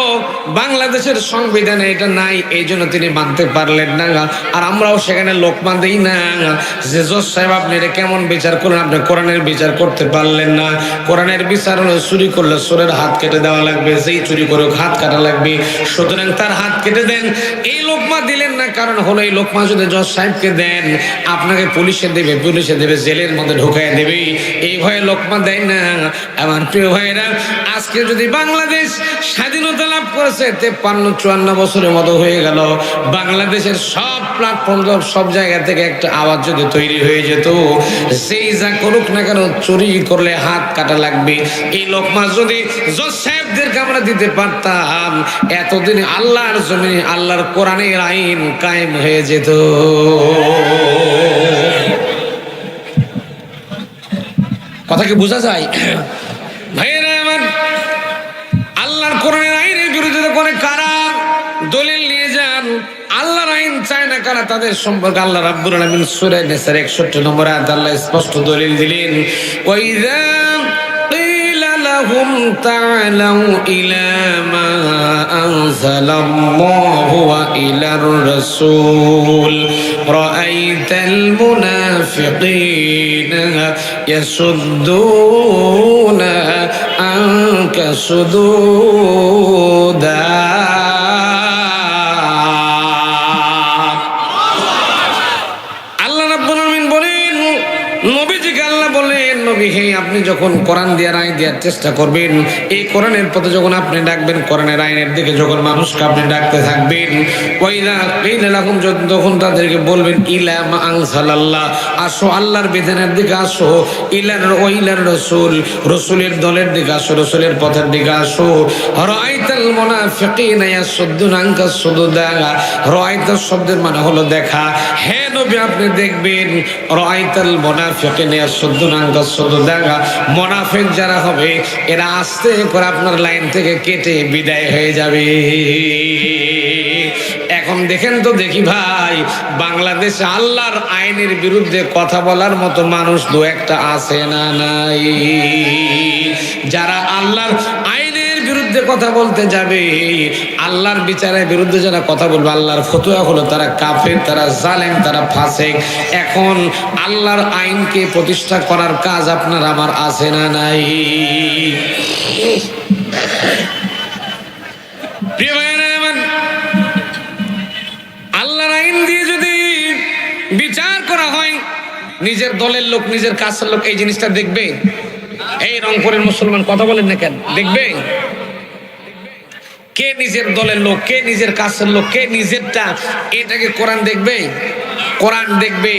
S1: বাংলাদেশের সংবিধানে এটা নাই, এই জন্য তিনি মানতে পারলেন না। আর আমরাও সেখানে লোকমা দেই না যে জজ সাহেব আপনি এটা কেমন বিচার করলেন, আপনি কোরআনের বিচার করতে পারলেন না। কোরআনের বিচার হলো চুরি করলে চোরের হাত কেটে দেওয়া লাগবে, যেই চুরি করে হাত কাটা লাগবে, সুতরাং তার হাত কেটে দেন। এই লোকমা দিলেন না, কারণ হলো এই লোকমা যদি জজ সাহেবকে দেন আপনাকে পুলিশে দেবে জেলের মধ্যে ঢুকাই দেবে, এই ভয়ে লোকমা দেয় না। আমার প্রিয় ভাইরা, আজকে যদি বাংলাদেশ স্বাধীনতা লাভ করেছে 53-54 বছরের মতো হয়ে গেল, বাংলাদেশের সব প্ল্যাটফর্ম সব জায়গা থেকে একটা আওয়াজ যদি তৈরি হয়ে যেত, সেই যা করুক না কেন চুরি করলে হাত কাটা লাগবে, এই লোকমা যদি জজ সাহেবদেরকে আমরা দিতে পারতাম, এতদিন আল্লাহর জমিনে আল্লাহর কোরআনের আইন কায়েম হয়ে যেত। কথা কি বোঝা যায় ভাইয়েরা আমার? আল্লাহর কোরআনের আইনের বিরুদ্ধে করে কারা দলিল নিয়ে যান, আল্লাহর আইন চায় না কারা, তাদের সম্পর্কে আল্লাহ রাব্বুল আলামিন সূরা নিসার 61 নম্বর আয়াতে আল্লাহ স্পষ্ট দলিল দিলেন, ওয়াইযা কিলা লাহুম তাআলাউ ইলা মা আনজালাল্লাহু ওয়া ইলার রাসূল রাআইতাল মুনাফিকিনা ইয়াসুদ্দুনা আনকা সুদুদা। আপনি যখন কোরআন দিয়ে রায় দেওয়ার চেষ্টা করবেন, এই কোরআনের পথে যখন আপনি ডাকবেন, কোরআনের আইনের দিকে যখন মানুষকে আপনি ডাকতে থাকবেন, তখন তাদেরকে বলবেন ইলা মা আনজালাল্লাহ, আসো আল্লাহর বিধানের দিকে আসো, ইলার রাসূল, রাসূলের দলের দিকে আসো, রাসূলের পথের দিকে আসো। রাআইতাল মুনাফিকিনা ইয়াসুদ্দুনা আনকা সুদুদা, রাআইতা শব্দের মানে হলো দেখা, হে নবী আপনি দেখবেন রাআইতাল মুনাফিকিনা ইয়াসুদ্দুনা আনকা সুদুদা, মুনাফিক যারা হবে এরা আস্তে করে আপনার লাইন থেকে কেটে বিদায় হয়ে যাবে। এখন দেখেন তো দেখি ভাই, বাংলাদেশে আল্লাহর আইনের বিরুদ্ধে কথা বলার মতো মানুষ দু একটা আছে না নাই? যারা আল্লাহর আইনের বিরুদ্ধে কথা বলতে যাবে, আল্লাহর বিচারের বিরুদ্ধে যারা কথা বলবে, আল্লাহর ফতোয়া হলো তারা কাফের, তারা জালেম, তারা ফাসিক। এখন আল্লাহর আইনকে প্রতিষ্ঠা করার কাজ আপনার আমার আছে না নাই? প্রিয় ভাইরা আমার, আল্লাহর আইন দিয়ে যদি বিচার করা হয়, নিজের দলের লোক নিজের কাছের লোক এই জিনিসটা দেখবে? এই রংপুরের মুসলমান কথা বলেন না কেন? দেখবে? কে নিজের দলের লোক, কে নিজের কাছের লোক, কে নিজেরটা, এটাকে কোরআন দেখবে? কোরআন দেখবে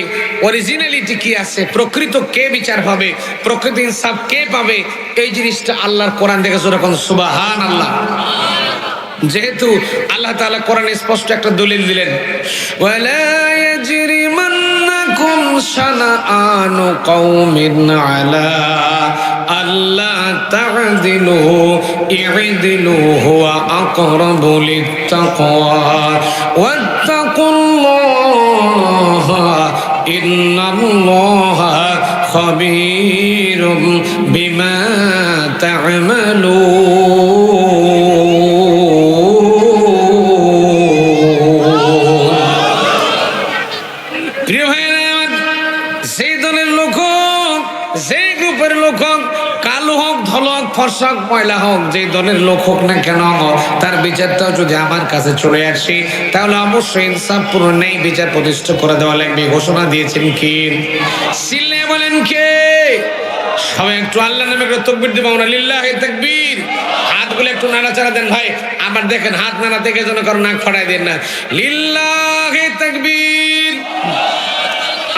S1: অরিজিনালিটি কি আছে, প্রকৃত কে বিচার পাবে, প্রকৃত ইনসাফ কে পাবে, এই জিনিসটা আল্লাহর কোরআন দেখে যখন সুবহানাল্লাহ। যেহেতু আল্লাহ তাআলা কোরআনে স্পষ্ট একটা দলিল দিলেন, ওয়ালা ইয়াজরিমান্নাকুম শানাআনু কওমিন আলা আল্লা তা'দিলু ই'দিলু হুয়া আকরাবু লিত-তাকওয়া ওয়াত্তাকুল্লাহা ইন্নাল্লাহা খাবীরুম বিমা তা'মালুন। প্রিয় ভাইরা, সেই দলের লোক হোক, সেই গ্রুপের লোক হোক, কালো হোক, ধলা হোক, ফর্সা হোক, ময়লা হোক, যে দলের লোক হোক না কেন, তার বিচারটাও যদি আমার কাছে চলে আসে, তাহলে অবশ্যই ইনসাফপূর্ণ নেই বিচার প্রতিষ্ঠা করে দেওয়া লাগবে। ঘোষণা দিয়েছেন কি? সিল্লে বলেন কে? সবাই একটু আল্লাহর নামে একটা তাকবীর দিব না? লিল্লাহি তাকবীর। হাতগুলো একটু নাড়াচাড়া দেন ভাই। আবার দেখেন হাত নাড়া থেকে যেন কারো নাক ফাটাই দেন না। লিল্লাহি তাকবীর।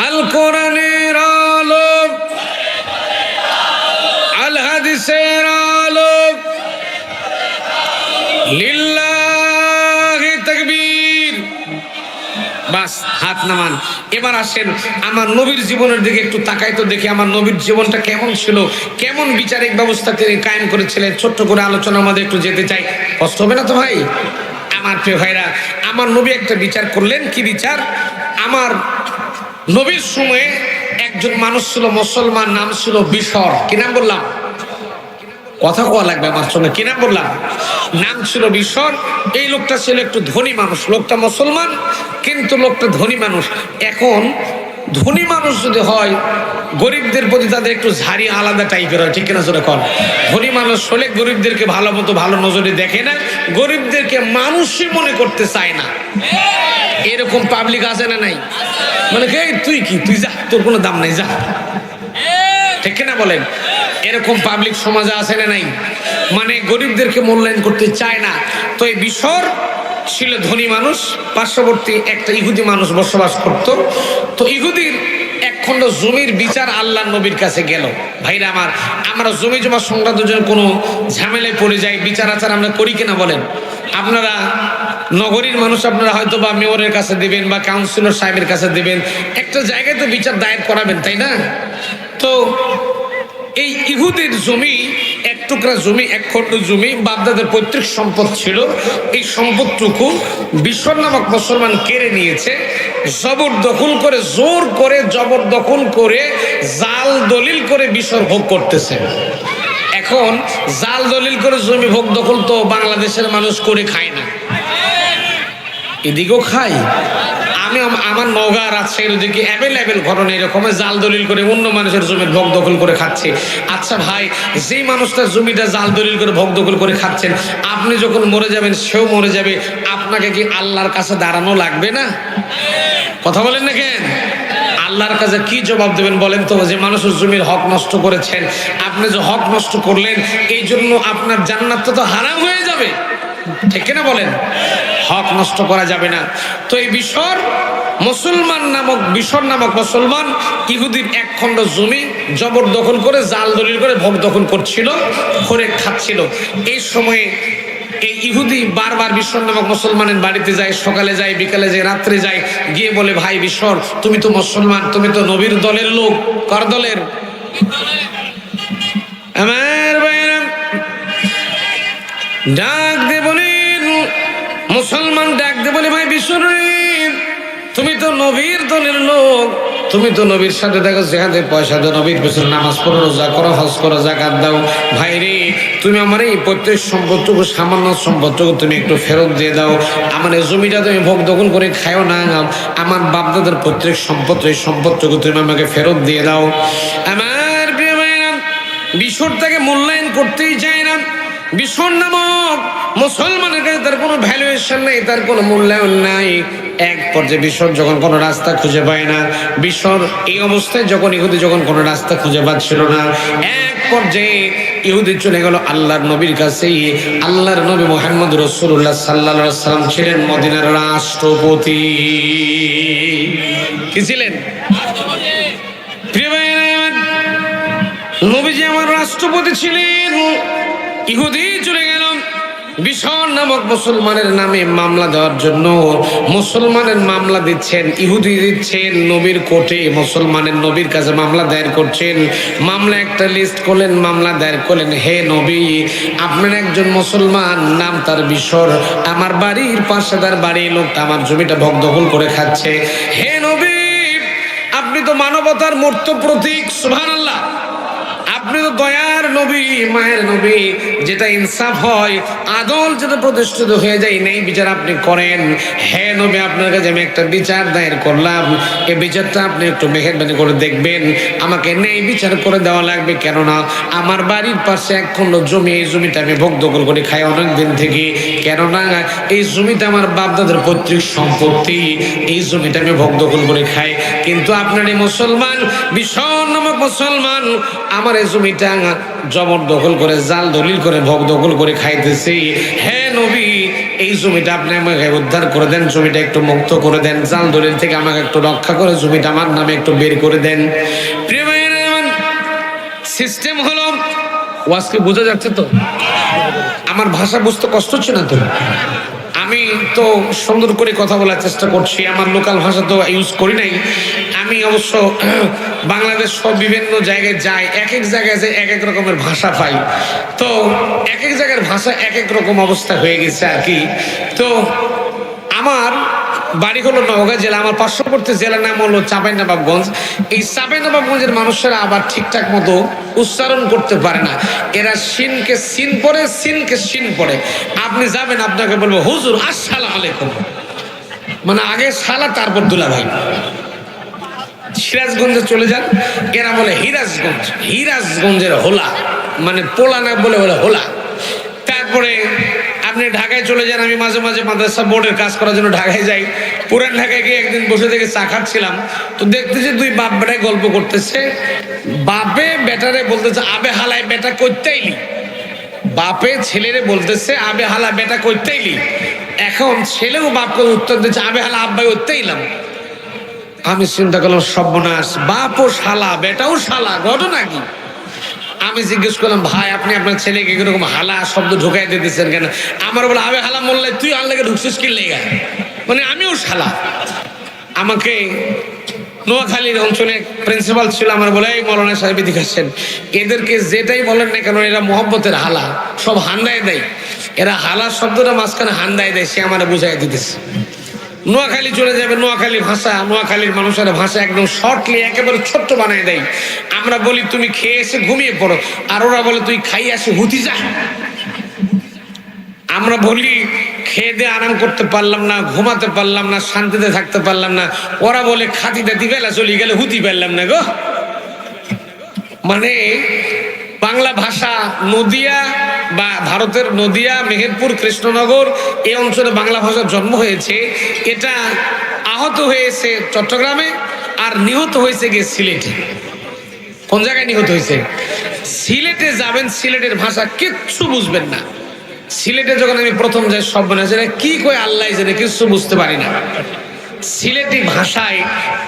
S1: আল কোরআনের আলো, আল হাদিসের আলো, লিল্লাহি তাকবীর। বাস, হাত নামান। এবার আসেন আমার নবীর জীবনের দিকে একটু তাকাই তো দেখি আমার নবীর জীবনটা কেমন ছিল, কেমন বিচারিক ব্যবস্থা তিনি কায়েম করেছিলেন। ছোট্ট করে আলোচনা আমাদের একটু যেতে চাই, কষ্ট হবে না তো ভাই? আমার প্রিয় ভাইরা, আমার নবী একটা বিচার করলেন। কি বিচার? আমার নবীর সময়ে একজন মানুষ ছিল মুসলমান, নাম ছিল বিশর। কি নাম বললাম? কথা কোয়া লাগবে আমার সঙ্গে। কি নাম বললাম? নাম ছিল বিশর। এই লোকটা ছিল একটু ধনী মানুষ, লোকটা মুসলমান কিন্তু লোকটা ধনী মানুষ। এখন ধনী মানুষ যদি হয়, গরিবদের প্রতি তাদের একটু ঝাড়ি আলাদা টাইপের হয়, ঠিক কিনা জোরে কর। ধনী মানুষ হলে গরিবদেরকে ভালো মতো ভালো নজরে দেখে না, গরিবদেরকে মানুষই মনে করতে চায় না। এরকম পাবলিক আছে না নাই? মানে তুই কি, তুই যা, তোর কোনো দাম নাই, যা, ঠিক কিনা বলেন? এরকম পাবলিক সমাজে আছে না নাই? মানে গরিবদেরকে মূল্যায়ন করতে চায় না। তো এই বিশর ছিল ধনী মানুষ, পার্শ্ববর্তী একটা ইহুদি মানুষ বসবাস করত। তো ইহুদির এক খণ্ড জমির বিচার আল্লাহ নবীর কাছে গেল। ভাইরা আমার, আমরা জমি জমা সংক্রান্ত জন্য কোনো ঝামেলায় পড়ে যাই, বিচার আচার আমরা করি কিনা বলেন? আপনারা নগরীর মানুষ, আপনারা হয়তো বা মেয়রের কাছে দেবেন বা কাউন্সিলর সাহেবের কাছে দেবেন, একটা জায়গায় তো বিচার দায়ের করাবেন, তাই না? তো এই ইহুদির জমি, এক টুকরা জমি, এক খণ্ড জমি, বাপদাদের পৈতৃক সম্পদ ছিল। এই সম্পদটুকু বিশর নামক মুসলমান কেড়ে নিয়েছে, জবরদখল করে, জোর করে জবরদখল করে, জাল দলিল করে বিশর ভোগ করতেছে। এখন জাল দলিল করে জমি ভোগ দখল তো বাংলাদেশের মানুষ করে খায় না, এদিকেও খায়। আমি আমার নওগাঁ রাজশাহীর ওদিকে অ্যাভেলেবেল ঘটনা এরকম, জাল দলিল করে অন্য মানুষের জমির ভোগ দখল করে খাচ্ছে। আচ্ছা ভাই, যেই মানুষটার জমিটা জাল দলিল করে ভোগ দখল করে খাচ্ছেন, আপনি যখন মরে যাবেন সেও মরে যাবে, আপনাকে কি আল্লাহর কাছে দাঁড়ানো লাগবে না? কথা বলেন না কেন? আল্লাহর কাছে কি জবাব দেবেন বলেন তো? যে মানুষের জমির হক নষ্ট করেছেন, আপনি যে হক নষ্ট করলেন, এই জন্য আপনার জান্নাত তো হারাম হয়ে যাবে, ঠিক কিনা বলেন? হক নষ্ট করা যাবে না। তো এই বিশর নামক মুসলমান ইহুদির এক খণ্ড জমি জবরদখল করে, জাল দলিল করে ভোগ দখল করছিল, করে খাচ্ছিল। এই সময়ে এই ইহুদি বারবার বিশর নামক মুসলমানের বাড়িতে যায়, সকালে যায়, বিকালে যায়, রাত্রে যায়, গিয়ে বলে, ভাই বিশর, তুমি তো মুসলমান, তুমি তো নবীর দলের লোক। কার দলের? আমার ভাইরা ডাক দে বলেন, মুসলমান ডাক দে বলে, ভাই বিশর, তুমি তো নবীর দলের লোক, তুমি তো নবীর সাথে দেখো, যেখানে পয়সা দাও, নবীর পেছনে নামাজ পড়ো, রোজা করো, হজ করো, যাকাত দাও। ভাই রে, তুমি আমার এই প্রত্যেক সম্পদটুকু, সামান্য সম্পদটুকু তুমি একটু ফেরত দিয়ে দাও। আমার এই জমিটা তুমি ভোগ দখল করে খাও না, আমার বাপদাদার প্রত্যেক সম্পদ, এই সম্পদটুকু তুমি আমাকে ফেরত দিয়ে দাও। আমার প্রিয় ভাইরা, বিশর তাকে মূল্যায়ন করতেই চায় না। বিশর নামক মুসলমানের কাছে তার কোনো ভ্যালুয়েশন নেই, তার কোনো মূল্যায়ন নাই। এক পর্যায়ে বিশর যখন কোনো রাস্তা খুঁজে পায় না, বিশর এই অবস্থায় যখন ইহুদি যখন কোনো রাস্তা খুঁজে পাচ্ছিল না, এক পর্যায়ে ইহুদি চলে গেল আল্লাহর নবীর কাছে। আল্লাহর নবী মুহাম্মদ রাসূলুল্লাহ সাল্লাল্লাহু আলাইহি ওয়াসাল্লাম ছিলেন মদিনার রাষ্ট্রপতি। কি ছিলেন? প্রিয় ভাইরা, নবীজি আমার রাষ্ট্রপতি ছিলেন। ইহুদি চলে গেল বিশর নামক মুসলমানের নামে মামলা দেওয়ার জন্য। মুসলমানের মামলা দিচ্ছেন, ইহুদি দিচ্ছেন নবীর কোর্টে, মুসলমানের নবীর কাছে মামলা দায়ের করছেন। মামলা একটা লিস্ট করলেন, মামলা দায়ের করলেন, হে নবী, আপনার একজন মুসলমান, নাম তার বিশর, আমার বাড়ির পাশে তার বাড়ি, লোকটা আমার জমিটা ভোগ দখল করে খাচ্ছে। হে নবী, আপনি তো মানবতার মূর্ত প্রতীক, সুবহানাল্লাহ, আপনি তো দয়ার নবী, মায়ের নবী, যেটা ইনসাফ হয়, আদল যেটা প্রতিষ্ঠিত হয়ে যায়, নেই বিচার আপনি করেন। হে নবী, আপনার কাছে আমি একটা বিচার দায়ের করলাম, এই বিচারটা আপনি একটু মেহেরবানি করে দেখবেন, আমাকে নেই বিচার করে দেওয়া লাগবে। কেননা আমার বাড়ির পাশে এক খণ্ড জমি, এই জমিটা আমি ভোগ দখল করে খাই অনেক দিন থেকে। কেননা এই জমিটা আমার বাপদাদার পৈতৃক সম্পত্তি, এই জমিটা আমি ভোগ দখল করে খাই। কিন্তু আপনার এই মুসলমান, বিশর নামক মুসলমান, আমার এই জমিটা জবরদখল করে, জাল দলিল করে, ভোগ দখল করে খাইতেছি। হে নবী, এই জমিটা আপনি আমাকে উদ্ধার করে দেন, জমিটা একটু মুক্ত করে দেন, জাল দলিল থেকে আমাকে একটু রক্ষা করে জমিটা আমার নামে একটু বের করে দেন। প্রিয় ভাইরা, সিস্টেম হলো, ওয়াজকে বোঝা যাচ্ছে তো? আমার ভাষা বুঝতে কষ্ট হচ্ছে না তো? আমি তো সুন্দর করে কথা বলার চেষ্টা করছি, আমার লোকাল ভাষা তো ইউজ করি নাই। আমি অবশ্য বাংলাদেশ সব বিভিন্ন জায়গায় যাই, এক এক জায়গায় যে এক এক রকমের ভাষা পাই, তো এক এক জায়গার ভাষা এক এক রকম অবস্থা হয়ে গেছে আর কি। তো আমার বাড়ি হলো নওগাঁ জেলা, আমার পার্শ্ববর্তী জেলার নাম হলো চাঁপাইনবাবগঞ্জ। এই চাঁপাইনবাবগঞ্জের মানুষেরা আবার ঠিকঠাক মতো উচ্চারণ করতে পারে না, এরা সিনকে সিন পড়ে, সিনকে সিন পড়ে। আপনি যাবেন, আপনাকে বলবো হুজুর আসসালামু আলাইকুম, মানে আগে সালা তারপর দুলাভাই। সিরাজগঞ্জে চলে যান, এরা বলে হিরাজগঞ্জ, হিরাজগঞ্জের হোলা, মানে পোলা না বলে বলে হোলা। তারপরে আপনি ঢাকায় চলে যান, আমি মাঝে মাঝে মাদ্রাসা বোর্ডের কাজ করার জন্য ঢাকায় যাই। পুরান ঢাকায় গিয়ে একদিন বসে থেকে চা খাচ্ছিলাম, তো দেখতেছি দুই বাপ বেটায় গল্প করতেছে। বাপে বেটারে বলতেছে আবে হালায় বেটা করতেইলি, বাপে ছেলেরে বলতেছে আবে হালা বেটা করতেইলি। এখন ছেলেও বাপকে উত্তর দিচ্ছে আবে হালা আব্বাই করতেইলাম। আমি চিন্তা করলাম সর্বনাশ, বাপও শালা বেটাও শালা, ঘটনা কি? আমি জিজ্ঞেস করলাম ভাই আপনি আপনার ছেলেকে কিরকম হালা শব্দ ঢুকাই দিতেছেন কেন? আমার বলে আবে হালা মোল্লা তুই আল্লাহকে ঢুকছিস কি লেগা, মানে আমিও শালা। আমাকে নোয়াখালীর অঞ্চলে প্রিন্সিপাল ছিল, আমার বলে এই মৌলানা সাহেব এদিকে আসেন, এদেরকে যেটাই বলেন না কেন এরা মোহব্বতের হালা, সব হান্দায় দেয়। এরা হালা শব্দটা মাঝখানে হান্দায় দেয়, সে আমার বুঝাই দিতেছে। নোয়াখালী চলে যাবে, নোয়াখালী ভাষা, নোয়াখালীর মানুষের ভাষা একদম শর্টলি একেবারে ছোট্ট বানায় দেয়। আমরা বলি তুমি খেয়ে এসে ঘুমিয়ে পড়ো, আর ওরা বলে তুই খাই আসে হুতি যা। আমরা বলি খেয়ে দিয়ে আরাম করতে পারলাম না, ঘুমাতে পারলাম না, শান্তিতে থাকতে পারলাম না, ওরা বলে খাতিতে দিবেলা চলে গেলে হুতি পারলাম না গো। মানে বাংলা ভাষা নদিয়া বা ভারতের নদিয়া, মেহেরপুর, কৃষ্ণনগর এই অঞ্চলে বাংলা ভাষার জন্ম হয়েছে। এটা আহত হয়েছে চট্টগ্রামে আর নিহত হয়েছে গিয়ে সিলেটে। কোন জায়গায় নিহত হয়েছে? সিলেটে যাবেন, সিলেটের ভাষা কিচ্ছু বুঝবেন না। সিলেটে যখন আমি প্রথম যাই সব মনে আছে কি কই আল্লাহ জানে, কিচ্ছু বুঝতে পারি না। সিলেটি ভাষায়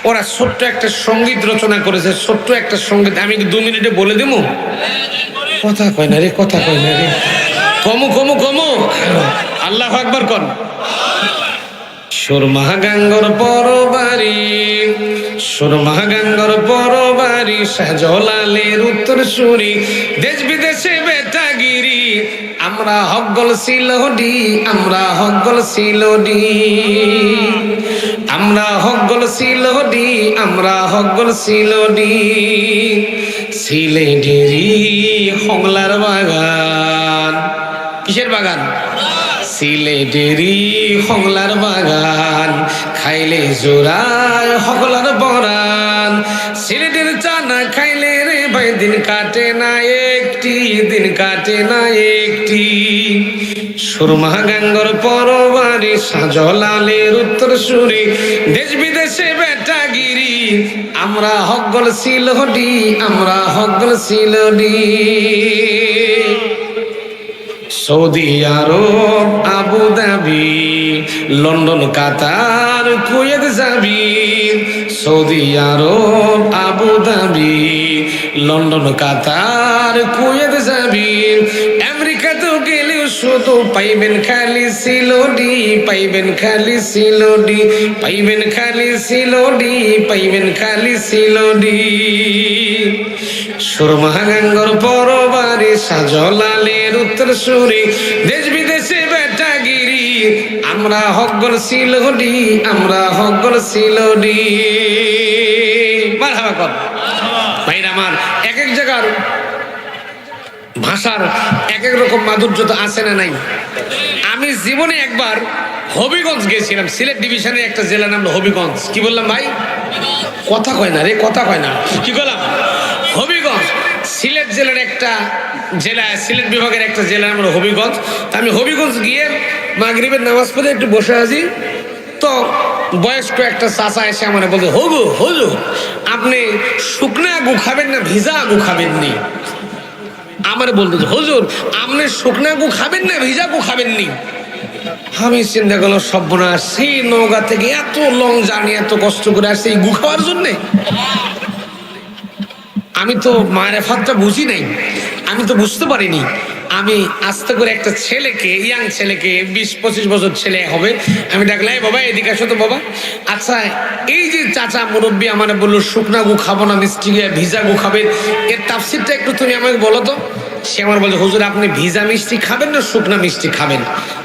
S1: ওরা ছোট্ট একটা সঙ্গীত রচনা করেছে, ছোট্ট একটা সঙ্গীত। আমি 2 মিনিটে বলে দেবো। কথা কয় না রে, কথা কয় না রে, কমু কমু কমু, আল্লাহু আকবার কর। সুরমা গাঙ্গর পরবারি, সুরমা গাঙ্গর পরবারি, শাহজালালের উত্তর সুরি, দেশ বিদেশে বেটাগিরি, আমরা হগল সিলোডি, আমরা হগল সিলোডি, আমরা হগল সিলোডি, আমরা হগল সিলোডি, সিলেটেরি হংলার বাগান। কিসের বাগান? সিলেটেরি হংলার বাগান, খাইলে জোড়ায় হগলার বরান, সিলেটের চানা খাইলে রে ভাই দিন কাটে না একটি, দিন কাটে না একটি। সুরমা গাঙ্গর পরবারি, শাহজালালের উত্তর সুরি, দেশ বিদেশে বেটাগিরি, আমরা হগল সিলোডি, আমরা হগল সিলোডি। সৌদি আরব, আবুধাবি, লন্ডন, কাতার, কুয়েত যাবি, সৌদি আরব, আবুধাবি, লন্ডন, কাতার, কুয়েত যাবি, আমেরিকাতেও গেলেও শুধু পাইবেন খালি সিলোডি, পাইবেন খালি সিলোডি, পাইবেন খালি সিলোডি, পাইবেন খালি সিলোডি। সুরমা গাঙ্গর পরবারি, শাহজালালের উত্তর সুরি, দেশ বিদেশে বেটাগিরি, আমরা হগল সিলোডি, আমরা হগল সিলোডি। মারহাবা কর ভাইরা আমার। এক এক জায়গার ভাষার এক এক রকম মাধুর্যতা আছে না নাই? আমি জীবনে একবার হবিগঞ্জ গেছিলাম, সিলেট ডিভিশনের একটা জেলার নাম হবিগঞ্জ। কি বললাম ভাই? কথা কয় না রে, কথা কয় না, কি বললাম? হবিগঞ্জ সিলেট জেলার একটা জেলা, সিলেট বিভাগের একটা জেলা নাম হবিগঞ্জ। আমি হবিগঞ্জ গিয়ে মাগরিবের নামাজ পড়ে একটু বসে আছি, তো বয়স্ক একটা চাচা এসে আমার বলতে, হুজুর হুজুর আপনি শুকনা আগু খাবেন না ভিজা আগু খাবেন নি? আমার বলতে হুজুর আপনি শুকনা গু খাবেন না ভিজা গু খাবেন নি? আমি চিন্তা করলাম সর্বনাশ, সেই নওগাঁ থেকে এত লং জার্নি, এত কষ্ট করে আসছে এই গু খাওয়ার জন্যে। আমি তো মারেফাতটা বুঝি নাই, আমি তো বুঝতে পারিনি। আমি আস্তে করে একটা ছেলেকে, ইয়াং ছেলেকে, 20-25 বছর ছেলে হবে, আমি ডাকলাম এই বাবা এদিকে আসো তো বাবা। আচ্ছা এই যে চাচা মুরব্বী আমার বললো শুকনা গু খাবো না, মিষ্টি ভিজা গু খাবেন, এর তাফসিরটা একটু তুমি আমাকে বলো তো। সে আমার বলছে হুজুর আপনি ভিজা মিষ্টি খাবেন না শুকনা মিষ্টি খাবেন?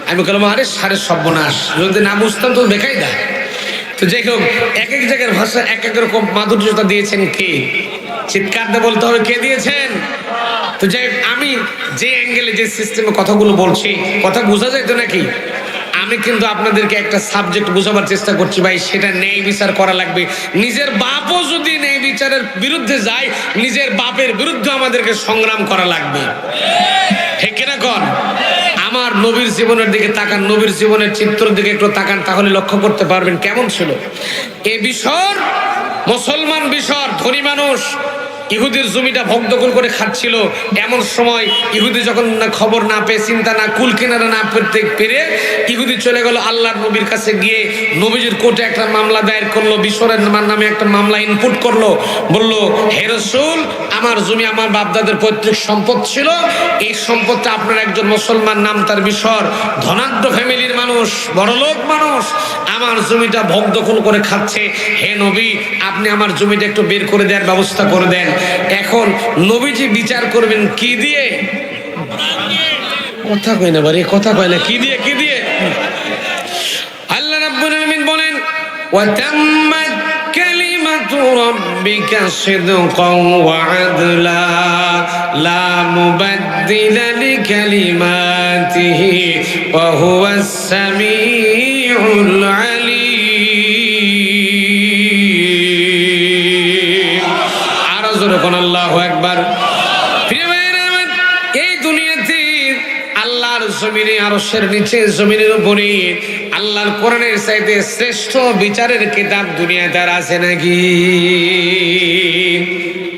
S1: আমি বললাম আরে সারে সর্বনাশ, যদি না বুঝতাম তো দেখাই দেয়। তো যাই হোক, এক এক জায়গার ভাষা এক এক রকম মাধুর্যতা দিয়েছেন কে? চিৎকার দিয়ে বলতে হবে কে দিয়েছেন। তো যাই হোক, আমি যে অ্যাঙ্গেলে যে সিস্টেমে কথাগুলো বলছি, কথা বোঝা যায় তো নাকি? আমি কিন্তু আপনাদেরকে একটা সাবজেক্ট বোঝাবার চেষ্টা করছি ভাই, সেটা ন্যায় বিচার করা লাগবে। নিজের বাপও যদি ন্যায় বিচারের বিরুদ্ধে যায়, নিজের বাপের বিরুদ্ধে আমাদেরকে সংগ্রাম করা লাগবে, ঠিক কিনা কন? আমার নবীর জীবনের দিকে তাকান, নবীর জীবনের চিত্রের দিকে একটু তাকান, তাহলে লক্ষ্য করতে পারবেন কেমন ছিল এ বিশর। মুসলমান বিশর ধনী মানুষ ইহুদির জমিটা ভোগ দখল করে খাচ্ছিল। এমন সময় ইহুদি যখন না খবর না পেয়ে, চিন্তা না, কুল কিনারা না করতে পেরে ইহুদি চলে গেল আল্লাহর নবীর কাছে, গিয়ে নবীজির কোর্টে একটা মামলা দায়ের করলো, বিশরের নামে একটা মামলা ইনপুট করলো। বলল, হে রাসূল, আমার জমি আমার বাপদাদের পৈতৃক সম্পদ ছিল, এই সম্পদটা আপনার একজন মুসলমান, নাম তার বিশর, ধনাঢ্য ফ্যামিলির মানুষ, বড়লোক মানুষ, আমার জমিটা ভোগ দখল করে খাচ্ছে। হে নবী, আপনি আমার জমিটা একটু বের করে দেওয়ার ব্যবস্থা করে দেন। এখন নবীজি বিচার করবেন কি দিয়ে? কথা কয় না বারে, কথা কয় না, কি দিয়ে? কি দিয়ে? আল্লাহ রাব্বুল আলামিন বলেন, ওয়া তাম্মাত কালিমাতু রাব্বিকা সিদকান ওয়া আদলা লা মুবাদদিলা লিকালিমাতিহি ওয়া হুয়াস সামিউল আলিম। আরো জোরে কোন আল্লাহু আকবার। এই দুনিয়াতে আল্লাহর জমিনে, আরশের নিচে, জমিনের উপরে আল্লাহর কোরআনের চাইতে শ্রেষ্ঠ বিচারের কিতাব দুনিয়াতে আর আছে নাকি?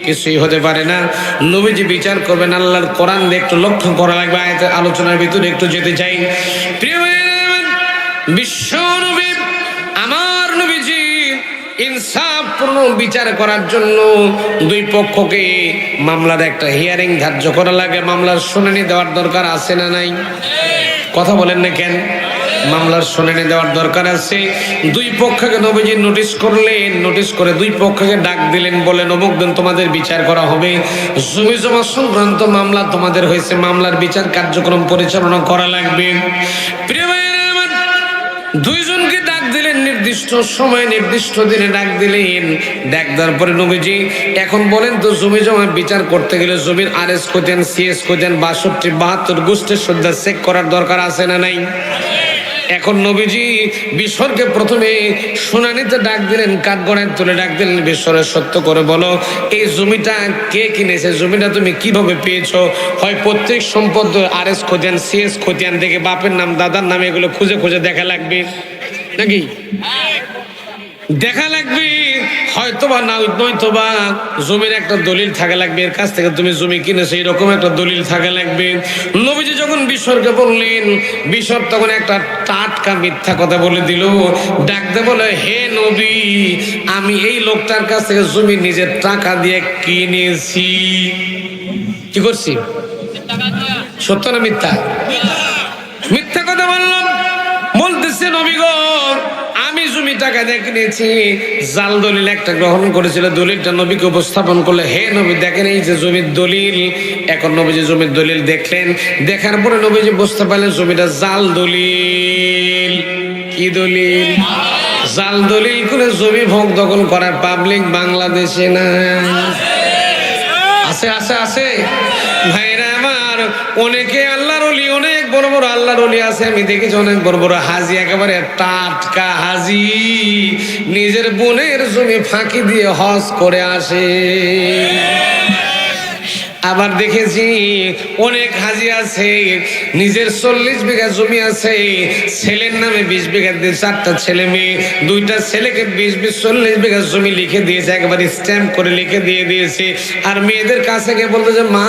S1: কিছুই হতে পারে না। নবীজি বিচার করবেন আল্লাহর কোরআন দিয়ে, একটু লক্ষ্য করা লাগবে। আয়াতের আলোচনার ভিতরে একটু যেতে চাই। প্রিয় বিশ্ব নবী, আমার নবীজি ইনসাফপূর্ণ বিচার করার জন্য দুই পক্ষকে মামলার একটা হিয়ারিং ধার্য করা লাগে। মামলার শুনানি দেওয়ার দরকার আছে না নাই? কথা বলেন না কেন? মামলার শুনানি দেওয়ার দরকার আছে। দুই পক্ষকে নবীজি নোটিশ করলেন, নোটিশ করে দুই পক্ষকে ডাক দিলেন, বলেন অমুক দিন তোমাদের বিচার করা হবে, জমি জমা সংক্রান্ত মামলা তোমাদের হয়েছে, মামলার বিচার কার্যক্রম পরিচালনা করা লাগবে। প্রিয় ভাইয়েরা আমার, দুইজনকে ডাক দিলেন, নির্দিষ্ট সময় নির্দিষ্ট দিনে ডাক দিলেন। ডাক দেওয়ার পরে নবীজি, এখন বলেন তো, জমি জমা বিচার করতে গেলে জমির আরএস কোতেন, সিএস কোতেন, 62 72 গোষ্ঠীর শ্রদ্ধা চেক করার দরকার আছে না নাই? এখন নবীজি বিশরকে প্রথমে শুনানিতে ডাক দিলেন, কাঠগড়ায় তুলে ডাক দিলেন, বিশরের সত্য করে বলো, এই জমিটা কে কিনেছে, জমিটা তুমি কিভাবে পেয়েছো? হয় পৈতৃক সম্পদ আরএস খতিয়ান, সিএস খতিয়ান থেকে বাপের নাম, দাদার নাম, এগুলো খুঁজে খুঁজে দেখা লাগবে নাকি? দেখা লাগবে। হয়তোবা না, নয়তোবা জমির একটা দলিল থাকা লাগবে, এর কাছ থেকে তুমি জমি কিনেছো, এরকম একটা দলিল থাকা লাগবে। নবীজি যখন বিশরকে বললেন, বিশর তখন একটা টাটকা মিথ্যা কথা বলে দিল। ডাকতে বলে, হে নবী, আমি এই লোকটার কাছ থেকে জমি নিজের টাকা দিয়ে কিনেছি। কি করছি? সত্য না মিথ্যা? মিথ্যা কথা বললাম। বলতেছে, নবী গো, আমি জমি টাকা দিয়ে কিনেছি। জাল দলিল একটা গ্রহণ করেছিল, দলিলটা নবীকে উপস্থাপন করলে, হে নবী দেখেন এই যে জমির দলিল। এখন নবীজি জমির দলিল দেখলেন, দেখার পরে নবীজি বুঝতে পারলেন জমিটা জাল দলিল। কি দলিল? জাল দলিল করে জমি ভোগ দখল করার পাবলিক বাংলাদেশে না? আছে আছে আছে ভাইরা আমার। অনেকে আল্লাহর ওলি, অনেক বড় বড় আল্লাহর ওলি আছে, আমি দেখেছি অনেক বড় বড় হাজি, একেবারে টাটকা হাজি, নিজের বোনের জমি ফাঁকি দিয়ে হজ করে আসে। আবার দেখেছি অনেক হাজি আছে, নিজের 40 বিঘা জমি আছে, ছেলের নামে 20 বিঘা দিয়ে 4টা ছেলে মেয়ে, 2টা ছেলেকে 20 40 বিঘা জমি লিখে দিয়েছে, একবারে স্ট্যাম্প করে লিখে দিয়ে দিয়েছে। আর মেয়েদের কাছে গিয়ে বলতো যে, মা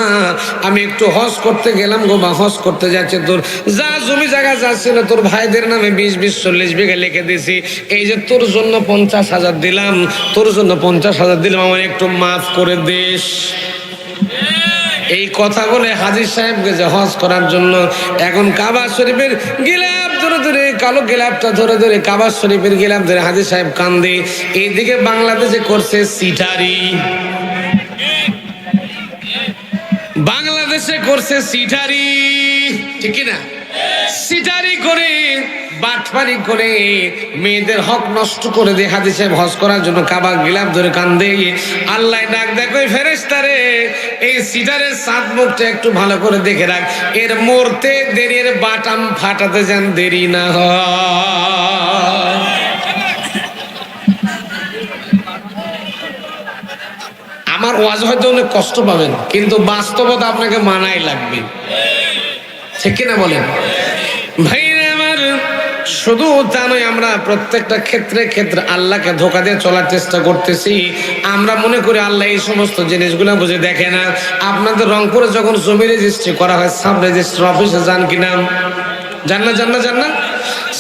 S1: আমি একটু হজ করতে গেলাম গো, বা হজ করতে যাচ্ছে, তোর যা জমি জায়গা যাচ্ছিল তোর ভাইদের নামে 20 40 বিঘা লিখে দিয়েছি, এই যে তোর জন্য 50,000 দিলাম, তোর জন্য 50,000 দিলাম, আমার একটু মাফ করে দিস। এই কথা বলে হাজী সাহেবকে যে হজ করার জন্য, এখন কাবা শরীফের গিলাফ ধরে ধরে, কালো গিলাফটা ধরে ধরে, কাবা শরীফের গিলাফ ধরে হাজী সাহেব কান্দে। এইদিকে বাংলাদেশে করছে সিটারি, বাংলাদেশে করছে সিটারি, ঠিক না? সিটারি করে বাটপারি করে মেয়েদের হক নষ্ট করে দিয়ে হাদিস সাহেব হজ করার জন্য কাবা গিলাপ ধরে কান্দে। আল্লাহ ডাক দেখো ফেরেশতারে, এই সিটারের সাত মুখটা একটু ভালো করে দেখে রাখ, এর মরতে দেরি, এর বাটাম ফাটাতে যেন দেরি না হয়। আমার ওয়াজ হয়তো অনেক কষ্ট পাবেন, কিন্তু বাস্তবতা আপনাকে মানাই লাগবে, ঠিক কিনা বলেন ভাইরা আমার? শুধু তা নয়, আমরা প্রত্যেকটা ক্ষেত্রে ক্ষেত্রে আল্লাহকে ধোকা দিয়ে চলার চেষ্টা করতেছি। আমরা মনে করি আল্লাহ এই সমস্ত জিনিসগুলো বুঝে দেখে না। আপনাদের রংপুরে যখন জমি রেজিস্ট্রি করা হয়, সাব রেজিস্ট্রি অফিসে যান কিনা? যান না, যান না, যান না?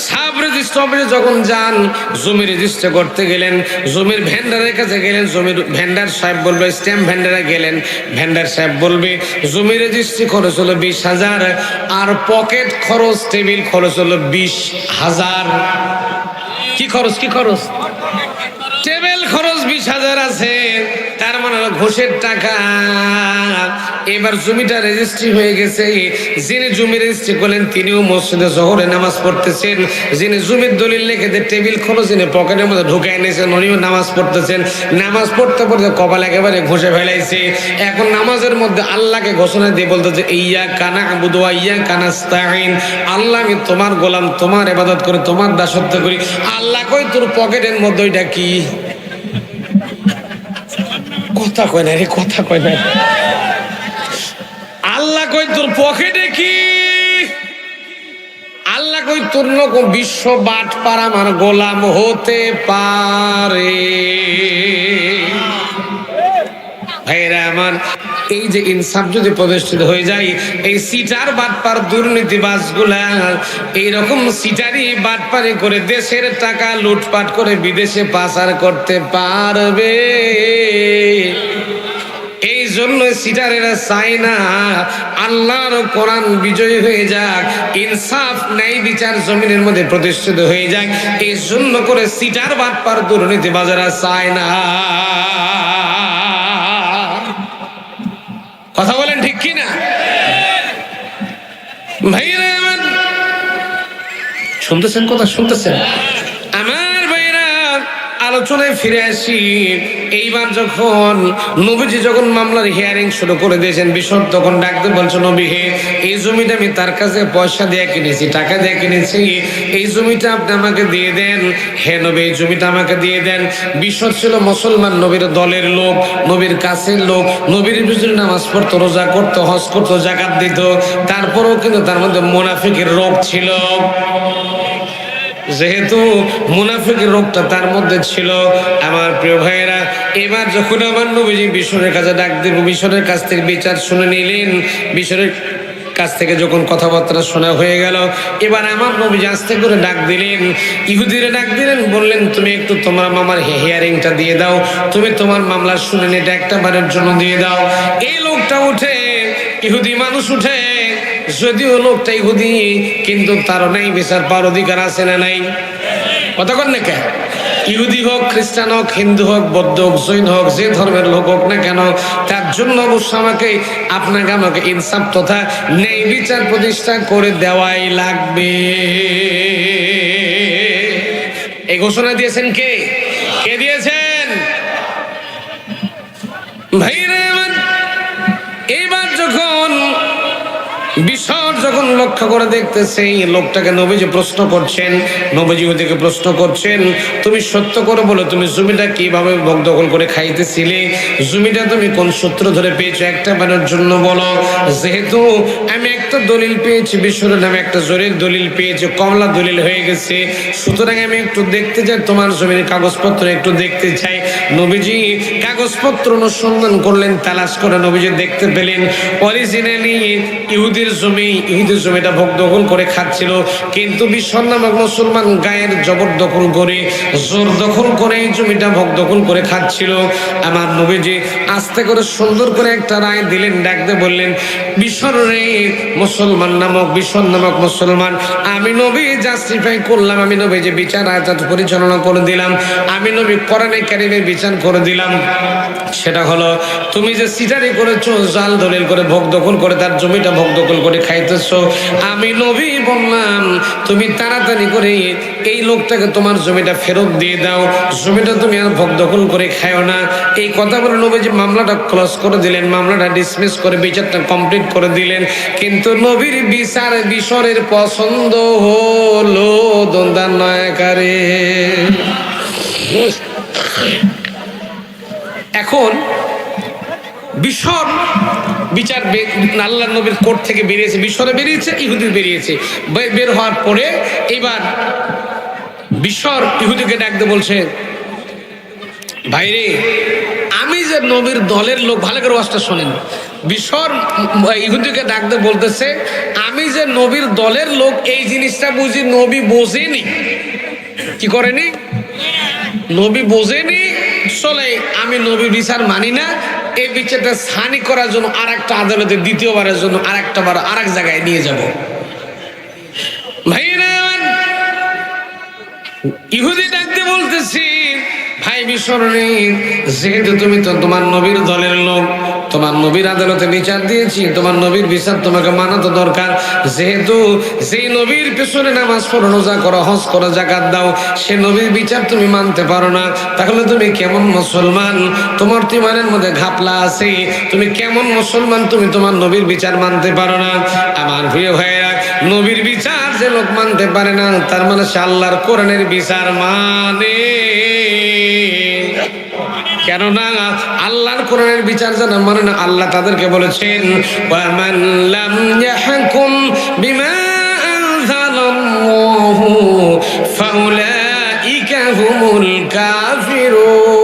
S1: সাব রেজিস্ট্রি অফিসে যখন যান, জমি রেজিস্ট্রি করতে গেলেন, জমির ভেন্ডারের কাছে গেলেন, জমির ভেন্ডার সাহেব বলবে, স্ট্যাম্প ভেন্ডারে গেলেন, ভেন্ডার সাহেব বলবে জমি রেজিস্ট্রি খরচ হলো 20,000, আর পকেট খরচ, টেবিল খরচ হলো 20,000। কি খরচ? কি খরচ? টেবিল খরচ 20,000 আছে, তার মানে ঘুষের টাকা। এবার জমিটা রেজিস্ট্রি হয়ে গেছে, যিনি জমি রেজিস্ট্রি করলেন তিনিও মসজিদে জোহরে নামাজ পড়তেছেন, যিনি জমির দলিল লিখে টেবিল খরচ যিনি পকেটের মধ্যে ঢুকাই নিয়েছেন উনিও নামাজ পড়তেছেন। নামাজ পড়তে পড়তে কপাল একেবারে ঘষে ফেলাইছে। এখন নামাজের মধ্যে আল্লাহকে ঘোষণা দিয়ে বলতেছে, ইয়্যাকা না'বুদু ওয়া ইয়্যাকা নাস্তাঈন, আল্লাহ আমি তোমার গোলাম, তোমার ইবাদত করি, তোমার দাসত্ব করি। আল্লাহ কই তোর পকেটের মধ্যে ওইটা কি? কথা কয় না রে, কথা কয় না। আল্লাহ কই তোর পকেটে কি? আল্লাহ কই তোর লোক বিশ্ব বাটপার আমার গোলাম হতে পারে? ভাইরা আমার, এই যে ইনসাফ যদি প্রতিষ্ঠিত হয়ে যায়, এই সিটার বাটপার দুর্নীতিবাজগুলা এইরকম সিটারি বাটপারি করে দেশের টাকা লুটপাট করে বিদেশে পাচার করতে পারবে। এই জন্য সিটারেরা চায় না আল্লাহর কোরআন বিজয়ী হয়ে যাক, ইনসাফ ন্যায় বিচার জমিনের মধ্যে প্রতিষ্ঠিত হয়ে যাক। এই জন্য করে সিটার বাটপার দুর্নীতিবাজেরা চায় না। কথা বলেন ঠিক কিনা ভাইরা আমার? শুনতেছেন কথা? শুনতেছেন আমার ভাইরা? আলোচনায় ফিরে আসি। এইবার যখন নবীজি যখন মামলার হিয়ারিং শুরু করে দিয়েছেন, বিশপ তখন ডাকতে বলছে, নবী হে, এই জমিটা আমি তার কাছে পয়সা দিয়ে কিনেছি, টাকা দিয়ে কিনেছি, এই জমিটা আপনি আমাকে দিয়ে দেন। হে নবী, এই জমিটা আমাকে দিয়ে দেন। বিশপ ছিল মুসলমান, নবীর দলের লোক, নবীর কাছের লোক, নবীর পিছনে নামাজ পড়তো, রোজা করতো, হজ করতো, যাকাত দিত। তারপরেও কিন্তু তার মধ্যে মুনাফিকের রোগ ছিল। যেহেতু মুনাফিকের রোগটা তার মধ্যে ছিল, আমার প্রিয় ভাইয়েরা, এবার যখন আমার নবীজি বিশরের কাছে ডাক দেব, বিশরের কাছ থেকে বিচার শুনে নিলেন। বিশরের কাছ থেকে যখন কথাবার্তা শোনা হয়ে গেল, এবার আমার নবীজি আস্তে করে ডাক দিলেন, ইহুদিরে ডাক দিলেন, বললেন তুমি একটু তোমার মামার হিয়ারিংটা দিয়ে দাও, তুমি তোমার মামলা শুনে এটা একটা বারের জন্য দিয়ে দাও। এই লোকটা উঠে, ইহুদি মানুষ উঠে, যদিও লোকটা ইহুদি কিন্তু তারও নাই বিচার পাওয়ার অধিকার আছে না নাই? কথা কন না কেন? ইহুদি হোক, খ্রিস্টান হোক, হিন্দু হোক, বৌদ্ধ হোক, জৈন হোক, যে ধর্মের লোক হোক না কেন, তার জন্য অবশ্য আপনাকে আমাকে ইনসাফ তথা ন্যায় বিচার প্রতিষ্ঠা করে দেওয়াই লাগবে। এই ঘোষণা দিয়েছেন কে? কে দিয়েছেন? ভাইরা আমার, এইবার যখন বিশপ যখন লক্ষ্য করে দেখতেছে এই লোকটাকে, নবীজি প্রশ্ন করছেন, নবীজি ওদিকে প্রশ্ন করছেন, তুমি সত্য করে বলো, তুমি জমিটা কিভাবে দখল করে খাইতেছিলে? জমিটা তুমি কোন সূত্র ধরে পেয়েছো? একটা বারের জন্য বলো। যেহেতু আমি একটা দলিল পেয়েছি, বিশ্বরের নামে একটা জোরের দলিল পেয়েছি, কমলা দলিল হয়ে গেছে, সুতরাং আমি একটু দেখতে চাই, তোমার জমির কাগজপত্র একটু দেখতে চাই। নবীজি কাগজপত্র অনুসন্ধান করলেন, তালাশ করে নবীজি দেখতে পেলেন অরিজিনালি ইহুদির জমি, ইহুদির জমিটা ভোগ দখল করে খাচ্ছিল, কিন্তু বিশ্বর নামক মুসলমান গায়ের জবরদখল করে, জোর দখল করে এই জমিটা ভোগ দখল করে খাচ্ছিল। আমার নবীজি আস্তে করে সুন্দর করে একটা রায় দিলেন, ডাকতে বললেন, বিশ্বর রে, মুসলমান নামক, বিশ্বর নামক মুসলমান, আমি নবী জাস্টিফাই করলাম, আমি নবী যে বিচার আয়াত পরিচালনা করে দিলাম, আমি নবী কোরআনে কারিমের বিচার করে দিলাম। সেটা হলো, তুমি যে সিটারি করেছো, জাল দলিল করে ভোগ দখল করে তার জমিটা ভোগ দখল করে খাইতেছ, গেছো। আমি নবী বললাম তুমি তাড়াতাড়ি করে এই লোকটাকে তোমার জমিটা ফেরত দিয়ে দাও, জমিটা তুমি আর ভোগ দখল করে খাও না। এই কথা বলে নবীজি মামলাটা ক্লোজ করে দিলেন, মামলাটা ডিসমিস করে বিচারটা কমপ্লিট করে দিলেন। কিন্তু নবীর বিচার বিশরের পছন্দ হলো দণ্ডান্বয়কারী। এখন বিশর বিচার আল্লাহ নবীর কোর্ট থেকে বেরিয়েছে, বিশরে বেরিয়েছে, ইহুদি বেরিয়েছে। বের হওয়ার পরে এবার বিশর ইহুদিকে ডাকতে বলছে, ভাইরে আমি যে নবীর দলের লোক, ভালো করে ওয়াজটা শোনেন। বিশর ইহুদিকে ডাকতে বলতেছে, আমি যে নবীর দলের লোক এই জিনিসটা বুঝি নবী বোঝেনি। কি করেনি? নবী বোঝেনি, চলে আমি নবীর বিচার মানি না। এই বিচারটা ছানি করার জন্য আর একটা আদালতে দ্বিতীয়বারের জন্য আর একটা বার আর এক জায়গায় নিয়ে যাব। ভাইরা ইহুদি ডাকতে বলতেছি, ভাই বিশরণী, যেহেতু তুমি তো তোমার নবীর দলের লোক, তোমার নবীর আদালতে বিচার দিয়েছি, তোমার নবীর বিচার তোমাকে মানা তো দরকার। যেহেতু যেই নবীর পেছনে নামাজ পড়ো, রোজা করো, হজ করো, যাকাত দাও, সে নবীর বিচার তুমি মানতে পারো না, তাহলে তুমি কেমন মুসলমান? তোমার তো ইমানের মধ্যে ঘাপলা আছে। তুমি কেমন মুসলমান? তুমি তোমার নবীর বিচার মানতে পারো না। আমার প্রিয় ভাইরা, নবীর বিচার যে লোক মানতে পারে না, তার মানে সে আল্লাহর কোরআনের বিচার মানে। কেননা আল্লাহর কোরআনের বিচার যারা মানে না, আল্লাহ তাদেরকে বলেছেন, ওয়ামান লাম ইয়াহকুম বিমা আনজালাল্লাহু ফাউলাইকা হুমুল কাফিরুন।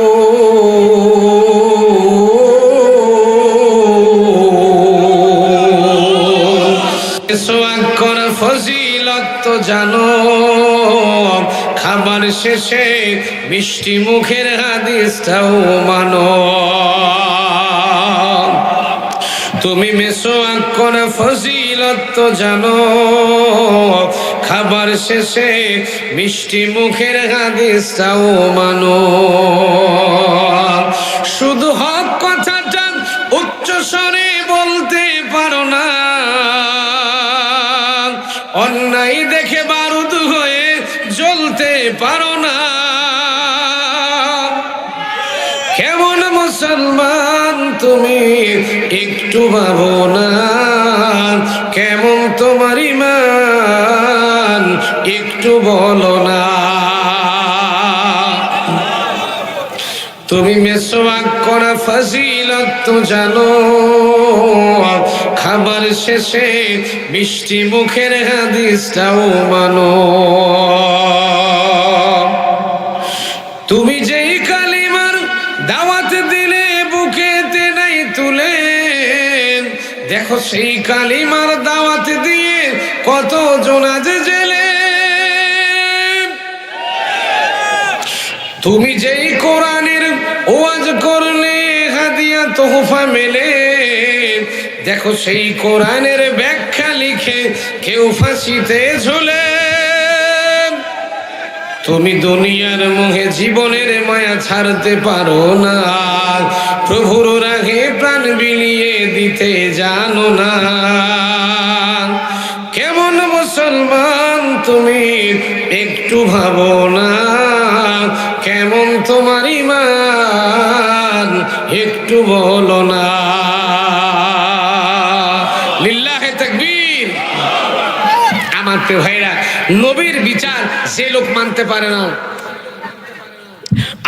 S1: ফজিলত তো জানো, খাবার শেষে মিষ্টি মুখের হাদিসটাও মানো। তুমি মেসোয়াক করা ফজিলত তো জানো, খাবার শেষে মিষ্টি মুখের হাদিসটাও মানো। শুধু হক কথাটা উচ্চ স্বরে বলতে পারো না, অন্যায় দেখে বারুদ হয়ে জ্বলতে পারো না। কেমন মুসলমান তুমি একটু ভাবো না, কেমন তোমার ঈমান একটু বলো না। তুমি মেসওয়াক করা ফজিলত তো জানো, খাবার শেষে মিষ্টি মুখের হাদিসটাও মানো। তুমি যেই কালিমার দাওয়াত দিলে বুকেতে নাই তুলে, দেখো সেই কালিমার দাওয়াত দিয়ে কত জোনাজ জেলে। তুমি যেই কোরআনের ওয়াজ করলে হাদিয়া তোহফা মেলে, দেখো সেই কোরআনের ব্যাখ্যা লিখে কেউ ফাঁসিতে ঝুলে। তুমি দুনিয়ার মোহে জীবনের মায়া ছাড়তে পারো না, প্রভুর রাগে প্রাণ বিলিয়ে দিতে জানো না। কেমন মুসলমান তুমি একটু ভাবো না, কেমন তোমার ঈমান একটু বলো না। লিল্লাহে তাকবীর। আমার প্রিয় ভাইরা, নবীর বিচার যে লোক মানতে পারে না,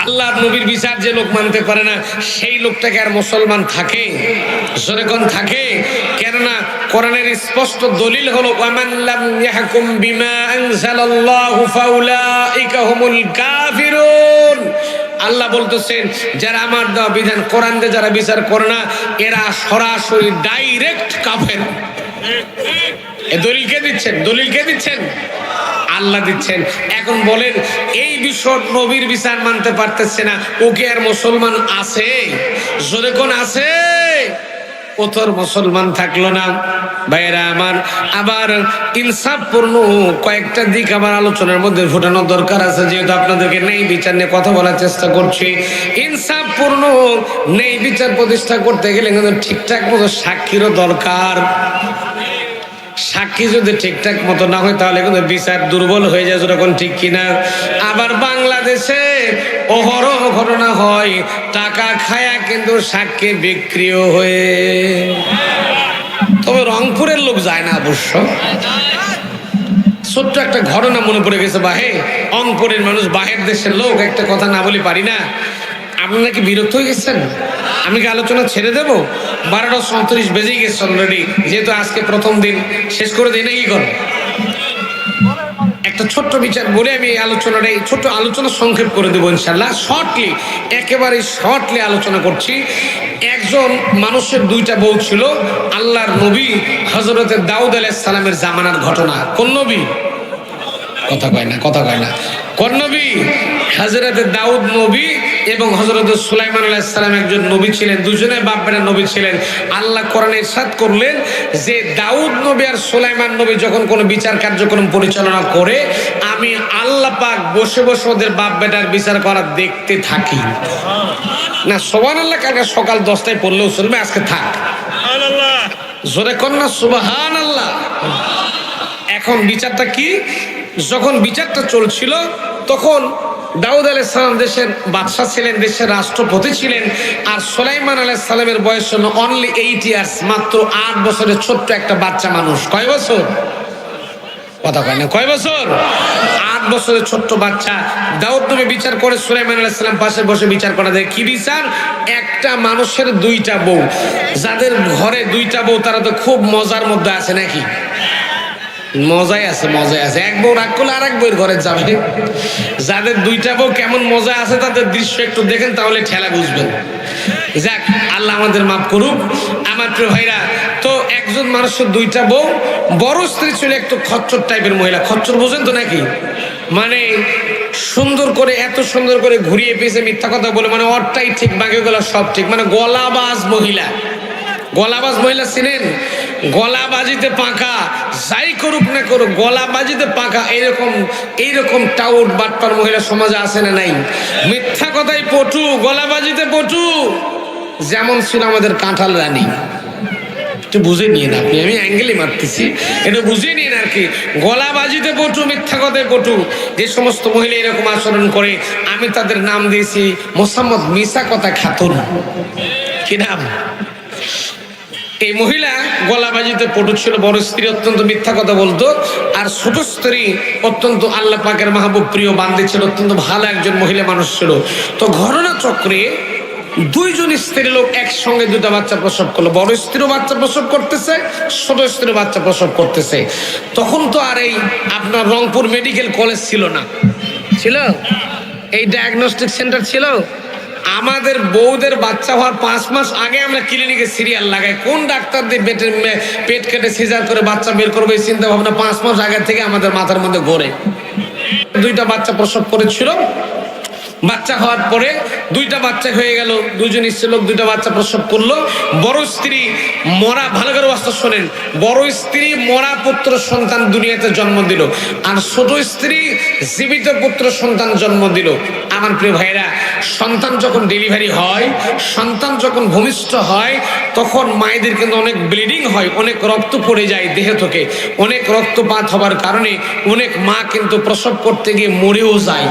S1: আল্লাহর নবীর বিচার যে লোক মানতে পারে না, সেই লোকটাকে আর মুসলমান থাকে? যেরকম থাকে। কেননা কোরআনের স্পষ্ট দলিল হলো, ওয়ামান লাম ইয়াহকুম বিমা আনজালাল্লাহু ফাউলাইকা হুমুল কাফিরুন। আল্লাহ বলতেছেন, যারা আমার দেওয়া বিধান কোরআন দিয়ে যারা বিচার করে না, এরা সরাসরি ডাইরেক্ট কাফের। এ দলিল কে দিচ্ছেন? দলিল কে দিচ্ছেন? আল্লাহ দিচ্ছেন। এখন বলেন, এই বিষয় নবীর বিচার মানতে পারতেছে না, ওকে আর মুসলমান আছে? জোরে কোন আছে? ও তোর মুসলমান থাকলো না। ভাইরা আমার, আবার ইনসাফপূর্ণ কয়েকটা দিক আমার আলোচনার মধ্যে ফোটানোর দরকার আছে, যেহেতু আপনাদেরকে ন্যায় বিচার নিয়ে কথা বলার চেষ্টা করছি। ইনসাফপূর্ণ ন্যায় বিচার প্রতিষ্ঠা করতে গেলে কিন্তু ঠিকঠাক মতো সাক্ষীরও দরকার। সাক্ষী যদি ঠিকঠাক মতো না হয় তাহলে কিন্তু বিচার দুর্বল হয়ে যায়, যখন ঠিক কিনা। আবার বাংলাদেশে অহরহ ঘটনা হয়, টাকা খায়া কিন্তু সাক্ষী বিক্রিও হয়ে। তবে রংপুরের লোক যায় না অবশ্য। ছোট্ট একটা ঘটনা মনে পড়ে গেছে, বাহে রংপুরের মানুষ, বাহের দেশের লোক, একটা কথা না বলে পারি না। আপনারা কি বিরক্ত হয়ে গেছেন? আমি কি আলোচনা ছেড়ে দেবো? 12:37 বেজেই গেছে অলরেডি, যেহেতু আজকে প্রথম দিন, শেষ করে দিই না কি কর? একটা ছোট্ট বিচার বলে আমি এই আলোচনাটা, এই ছোট্ট আলোচনা সংক্ষেপ করে দেবো ইনশাল্লাহ। শর্টলি, একেবারে শর্টলি আলোচনা করছি। একজন মানুষের 2টা বউ ছিল। আল্লাহর নবী হযরতে দাউদ আলাইহিস সালামের জামানার ঘটনা। কোন নবী? কথা কয় না, কথা কয় না। কোন নবী? হযরতে দাউদ নবী এবং হযরতে সুলাইমান আলাইহিস সালাম একজন নবী ছিলেন, দুজনে বাপ বেটা নবী ছিলেন। আল্লাহ কোরআনে ইরশাদ করলেন যে দাউদ নবী আর সুলাইমান নবী যখন কোনো বিচার কার্যক্রম পরিচালনা করে, আমি আল্লাহ পাক বসে বসে ওদের বাপ বেটার বিচার করা দেখতে থাকি। না সুবহানাল্লাহ, কালকে সকাল 10টায় পড়লেও চলবে, আজকে থাক। জোরে কর না সুবহানাল্লাহ। এখন বিচারটা কি? যখন বিচারটা চলছিল তখন দাউদ আলাইহিস সালাম দেশের বাদশা ছিলেন, দেশের রাষ্ট্রপতি ছিলেন। আর সুলাইমান আলাইহিস সালামের বয়স ছিল অনলি 8 ইয়ার্স, মাত্র 8 বছরের ছোট্ট একটা বাচ্চা মানুষ। কয় বছর? কথা কয় না, কয় বছর? 8 বছরের ছোট্ট বাচ্চা। দাউদ নবী বিচার করে, সুলাইমান আলাইহিস সালাম পাশে বসে বিচার করা দেয়। কি বিচার? একটা মানুষের 2টা বউ। যাদের ঘরে 2টা বউ তারা তো খুব মজার মধ্যে আছে নাকি? মজাই আছে, মজাই আছে। এক বউ রাগ করলে আর এক বউয়ের ঘরে যাবে। যাদের 2টা বউ কেমন মজা আছে তাদের দৃশ্য একটু দেখেন, তাহলে ঠেলা বুঝবেন। যাক, আল্লাহ আমাদের মাফ করুক। আমার প্রিয় ভাইরা, তো একজন মানুষের 2টা বউ। বড় স্ত্রী ছিল একটু খচ্চর টাইপের মহিলা। খচ্চর বোঝেন তো নাকি? মানে সুন্দর করে, এত সুন্দর করে ঘুরিয়ে পেয়েছে, মিথ্যা কথা বলে, মানে ওরটাই ঠিক, বাকি গলা সব ঠিক, মানে গলাবাজ মহিলা। গলাবাজ মহিলা চিনেন? গলাবাজিতে পাকা, যাই করুক না করুক গলাবাজিতে পাকা। এইরকম টাউট বাটপার মহিলা সমাজে আছে না নাই? মিথ্যা কথাই পটু, গলাবাজিতে পটু। যেমন ছিল আমাদের কাঁঠাল রানী। একটু বুঝে নিন আপনি, আমি অ্যাঙ্গেলে মারতেছি, এটা বুঝে নিন আর কি। গলাবাজিতে পটু, মিথ্যা কথায় পটু। যে সমস্ত মহিলা এরকম আচরণ করে, আমি তাদের নাম দিয়েছি মোসাম্মদ মিসা কথা খাতুন। কি নাম? এই মহিলা গলাবাজিতে পটু ছিল। বড় স্ত্রী অত্যন্ত মিথ্যা কথা বলতো, আর ছোট স্ত্রী অত্যন্ত আল্লাহ পাকের মাহবুব প্রিয় বান্দী ছিল, অত্যন্ত ভালো একজন মহিলা মানুষ ছিল। তো ঘটনা চক্রে 2জন স্ত্রী লোক একসঙ্গে 2টা বাচ্চা প্রসব করলো। বড় স্ত্রীও বাচ্চা প্রসব করতেছে, ছোট স্ত্রীও বাচ্চা প্রসব করতেছে। তখন তো আর এই আপনার রংপুর মেডিকেল কলেজ ছিল না, ছিল এই ডায়াগনস্টিক সেন্টার ছিল। আমাদের বউদের বাচ্চা হওয়ার 5 মাস আগে আমরা ক্লিনিকে সিরিয়াল লাগাই, কোন ডাক্তার দিয়ে পেট কেটে সিজার করে বাচ্চা বের করবে, এই চিন্তা ভাবনা 5 মাস আগে থেকে আমাদের মাথার মধ্যে ঘোরে। 2টা বাচ্চা প্রসব করেছিল। বাচ্চা হওয়ার পরে 2টা বাচ্চা হয়ে গেল, 2জন স্ত্রী লোক 2টা বাচ্চা প্রসব করলো। বড় স্ত্রী মরা, ভালো করে বাস্তব শোনেন, বড় স্ত্রী মরা পুত্র সন্তান দুনিয়াতে জন্ম দিল, আর ছোট স্ত্রী জীবিত পুত্র সন্তান জন্ম দিল। আমার প্রিয় ভাইরা, সন্তান যখন ডেলিভারি হয়, সন্তান যখন ভূমিষ্ঠ হয়, তখন মায়েদের কিন্তু অনেক ব্লিডিং হয়, অনেক রক্ত পড়ে যায় দেহ থেকে। অনেক রক্তপাত হবার কারণে অনেক মা কিন্তু প্রসব করতে গিয়ে মরেও যায়।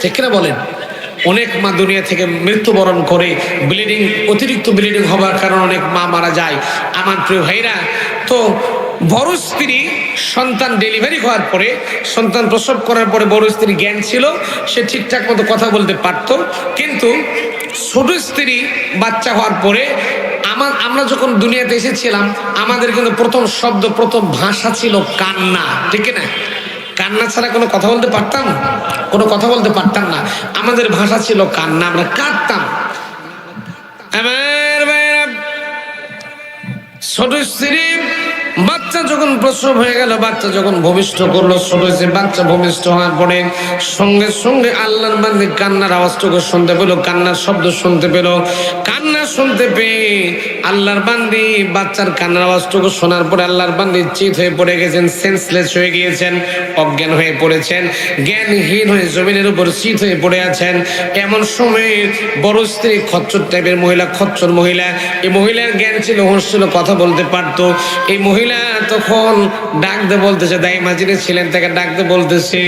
S1: ঠিক কিনা বলেন? অনেক মা দুনিয়া থেকে মৃত্যুবরণ করে, ব্লিডিং, অতিরিক্ত ব্লিডিং হবার কারণে অনেক মা মারা যায়। আমার প্রিয় ভাইরা, তো বড় স্ত্রী সন্তান ডেলিভারি হওয়ার পরে, সন্তান প্রসব করার পরে বড় স্ত্রী জ্ঞান ছিল, সে ঠিকঠাক মতো কথা বলতে পারত। কিন্তু ছোট স্ত্রী বাচ্চা হওয়ার পরে, আমরা যখন দুনিয়াতে এসেছিলাম, আমাদের কিন্তু প্রথম শব্দ, প্রথম ভাষা ছিল কান্না। ঠিক না? কান্না ছাড়া কোনো কথা বলতে পারতাম? কোনো কথা বলতে পারতাম না। আমাদের ভাষা ছিল কান্না, আমরা কাঁদতাম। আমার ভাইরা, ছোট স্ত্রী বাচ্চা যখন প্রসব হয়ে গেল, বাচ্চা যখন ভূমিষ্ঠ করলো, ছোট স্ত্রী বাচ্চা ভূমিষ্ঠ হওয়ার পরে সঙ্গে সঙ্গে আল্লাহর বান্দী কান্নার আওয়াজটুকু শুনতে পেল, কান্নার শব্দ শুনতে পেল। কান্না শুনতে পেয়ে আল্লাহর বান্দি বাচ্চার কান্নার আওয়াজটুকু শোনার পরে আল্লাহর বান্দি চিত হয়ে পড়ে গেছেন, সেন্সলেস হয়ে গিয়েছেন, অজ্ঞান হয়ে পড়েছেন, জ্ঞানহীন হয়ে জমিনের উপর চিত হয়ে পড়ে আছেন। এমন সময় বড় স্ত্রী খচ্চর টাইপের মহিলা, খচ্চর মহিলা, এই মহিলার জ্ঞান ছিল, হুঁশ ছিল, কথা বলতে পারতো। এই মহিলা তখন ডাকতে বলতেছে, দাইমা যিনি ছিলেন তাকে ডাকতে বলতেছে,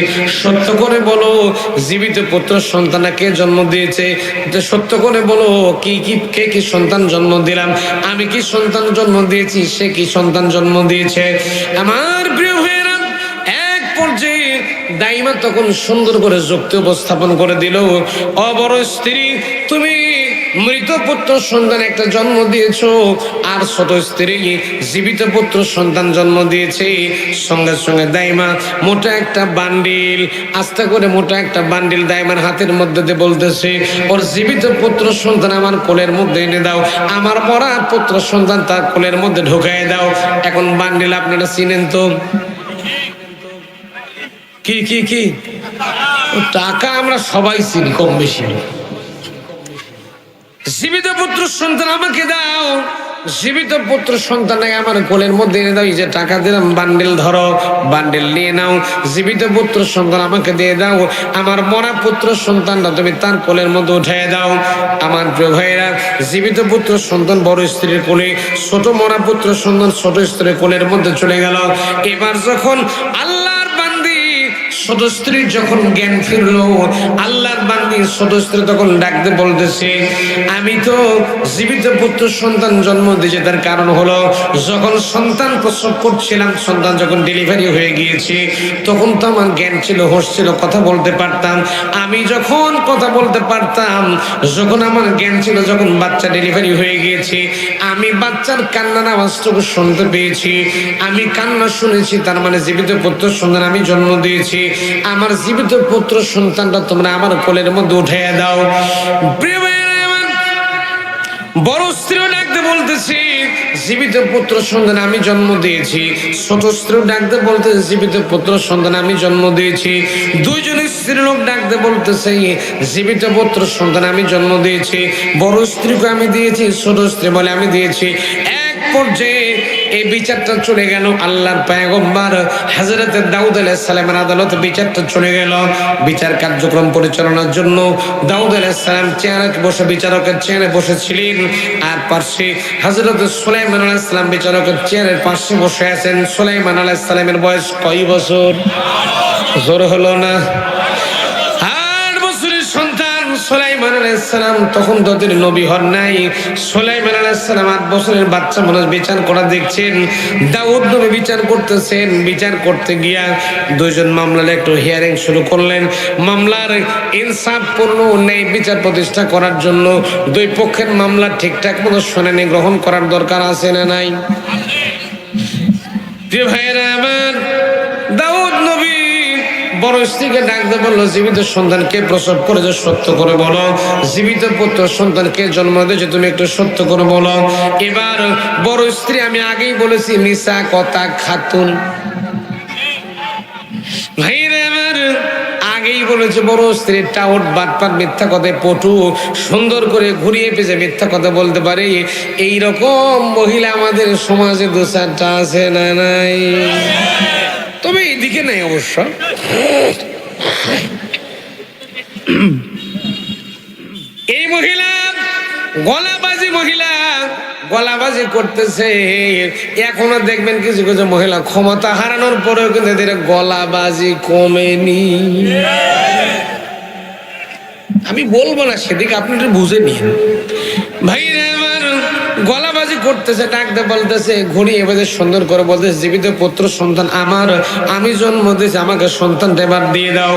S1: সত্য করে বলো জীবিত পুত্র সন্তান কে জন্ম দিয়েছে? সত্য করে বলো কে কি সন্তান জন্ম দিলাম? আমি কি সন্তান জন্ম দিয়েছি, সে কি সন্তান জন্ম দিয়েছে? আমার প্রিয় ভাইয়েরা, এক পর্যায়ে দাইমা তখন সুন্দর করে যুক্তি উপস্থাপন করে দিল, ও বড় স্ত্রী, তুমি মৃত পুত্র সন্তান একটা জন্ম দিয়েছো, আর ছোট স্ত্রী জীবিত পুত্র সন্তান জন্ম দিয়েছে। সঙ্গে সঙ্গে দাইমা মোটা একটা বান্ডিল, আস্তে করে মোটা একটা বান্ডিল দাইমার হাতের মধ্যে দিয়ে বলতেছে, ওর জীবিত পুত্র সন্তান আমার কোলের মধ্যে এনে দাও, আমার মরা পুত্র সন্তান তার কোলের মধ্যে ঢুকাই দাও। এখন বান্ডিল আপনারা চিনেন তো, কি কি কি টাকা আমরা সবাই চিনি কম বেশি। জীবিত পুত্র সন্তান আমাকে দাও, জীবিত পুত্র সন্তান আমার কোলের মধ্যে এনে দাও, এই যে টাকা দিলাম, বান্ডেল ধরো, বান্ডেল নিয়ে নাও, জীবিত পুত্র সন্তান আমাকে দিয়ে দাও, আমার মরা পুত্র সন্তানটা তুমি তার কোলের মধ্যে উঠিয়ে দাও। আমার প্রিয় ভাইয়েরা, জীবিত পুত্র সন্তান বড় স্ত্রীর কোলে, ছোট মরা পুত্র সন্তান ছোট স্ত্রীর কোলের মধ্যে চলে গেল। এবার যখন আল্লাহর বান্দি ছোট স্ত্রীর যখন জ্ঞান ফিরলো, আল্লাহর বান্দি ছোট স্ত্রী তখন ডাকতে বলতেছে, আমি তো জীবিত পুত্র সন্তান জন্ম দিয়েছি, তার কারণ হলো যখন সন্তান প্রসব করছিলাম, সন্তান যখন ডেলিভারি হয়ে গিয়েছে, তখন তো আমার জ্ঞান ছিল, হোশ ছিল, কথা বলতে পারতাম। আমি যখন কথা বলতে পারতাম, যখন আমার জ্ঞান ছিল, যখন বাচ্চা ডেলিভারি হয়ে গিয়েছে, আমি বাচ্চার কান্নার আওয়াজটুকু শুনতে পেয়েছি, আমি কান্না শুনেছি, তার মানে জীবিত পুত্র সন্তান আমি জন্ম দিয়েছি। আমার জীবিত পুত্র সন্তানটা তোমরা আমার কোলের মধ্যে উঠাইয়া দাও। প্রিয় বড় স্ত্রীও ডাকতে বলতেছি, জীবিত পুত্র সন্তান আমি জন্ম দিয়েছি। ছোট স্ত্রীও ডাকতে বলতেছে, জীবিত পুত্র সন্তান আমি জন্ম দিয়েছি। দুইজন স্ত্রী লোক ডাকতে বলতেছে, জীবিত পুত্র সন্তান আমি জন্ম দিয়েছি। বড় স্ত্রীকে আমি দিয়েছি, ছোট স্ত্রী বলে আমি দিয়েছি। এক পর্যায়ে এই বিচারটা চলে গেল আল্লাহর পয়গম্বর হযরত দাউদ আলাইহিস সালামের আদালতে বিচারটা চলে গেল। বিচার কার্যক্রম পরিচালনার জন্য দাউদ আলাইহিস সালাম চেয়ারে বসে, বিচারকের চেয়ারে বসেছিলেন, আর পাশে হযরত সুলাইমান আলাইহিস সালাম বিচারকের চেয়ারের পাশে বসে আছেন। সুলাইমান আলাইহিস সালামের বয়স কয় বছর? জোর হলো না? 8 বছরের সন্তান সুলাইমান আলাইহিস সালাম, তখন তো তিনি নবী হন নাই। সুলাইমান আলাইহিস সালাম 8 বছরের বাচ্চা মানুষ বিচার করা দেখছেন। দাউদ নবী বিচার করতেছেন। বিচার করতে গিয়া দুইজন মামলার একটু হিয়ারিং শুরু করলেন। মামলার ইনসাফপূর্ণ ন্যায় বিচার প্রতিষ্ঠা করার জন্য দুই পক্ষের মামলা ঠিকঠাক মতো শুনানি গ্রহণ করার দরকার আছে না নাই? প্রিয় ভাইয়েরা আমার, দাউদ নবী বড় স্ত্রীকে ডাকতে বললো, জীবিত সন্তানকে প্রসব করেছে সত্য করে বলো, জীবিত পুত্র সন্তানকে জন্ম দিয়েছে তুমি একটু সত্য করে বলো। এবার বড় স্ত্রী, আমি আগেই বলেছি মিসা কথা খাতুন, ভাইরা আমার আগেই বলেছে, বড় স্ত্রী টাউট, বাটপার, মিথ্যা কথায় পটু, সুন্দর করে ঘুরিয়ে পেঁচে মিথ্যা কথা বলতে পারে। এইরকম মহিলা আমাদের সমাজে 2-4টা আছে না নাই? তবে এইদিকে নাই অবশ্য। এই মহিলা গলাবাজি, মহিলা গলাবাজি করতেছে। এখনো দেখবেন কিছু কিছু মহিলা ক্ষমতা হারানোর পরেও কিন্তু এদের গলাবাজি কমেনি। আমি বলবো না সেদিকে, আপনি একটু বুঝে নিন ভাই। আমার গলাবাজি করতেছে, ডাকতে বলতেছে, ঘুরিয়ে এবার সুন্দর করে বলতেছে, জীবিত পুত্র সন্তান আমার, আমি জন্ম দিয়েছি, আমাকে সন্তানটা এবার দিয়ে দাও।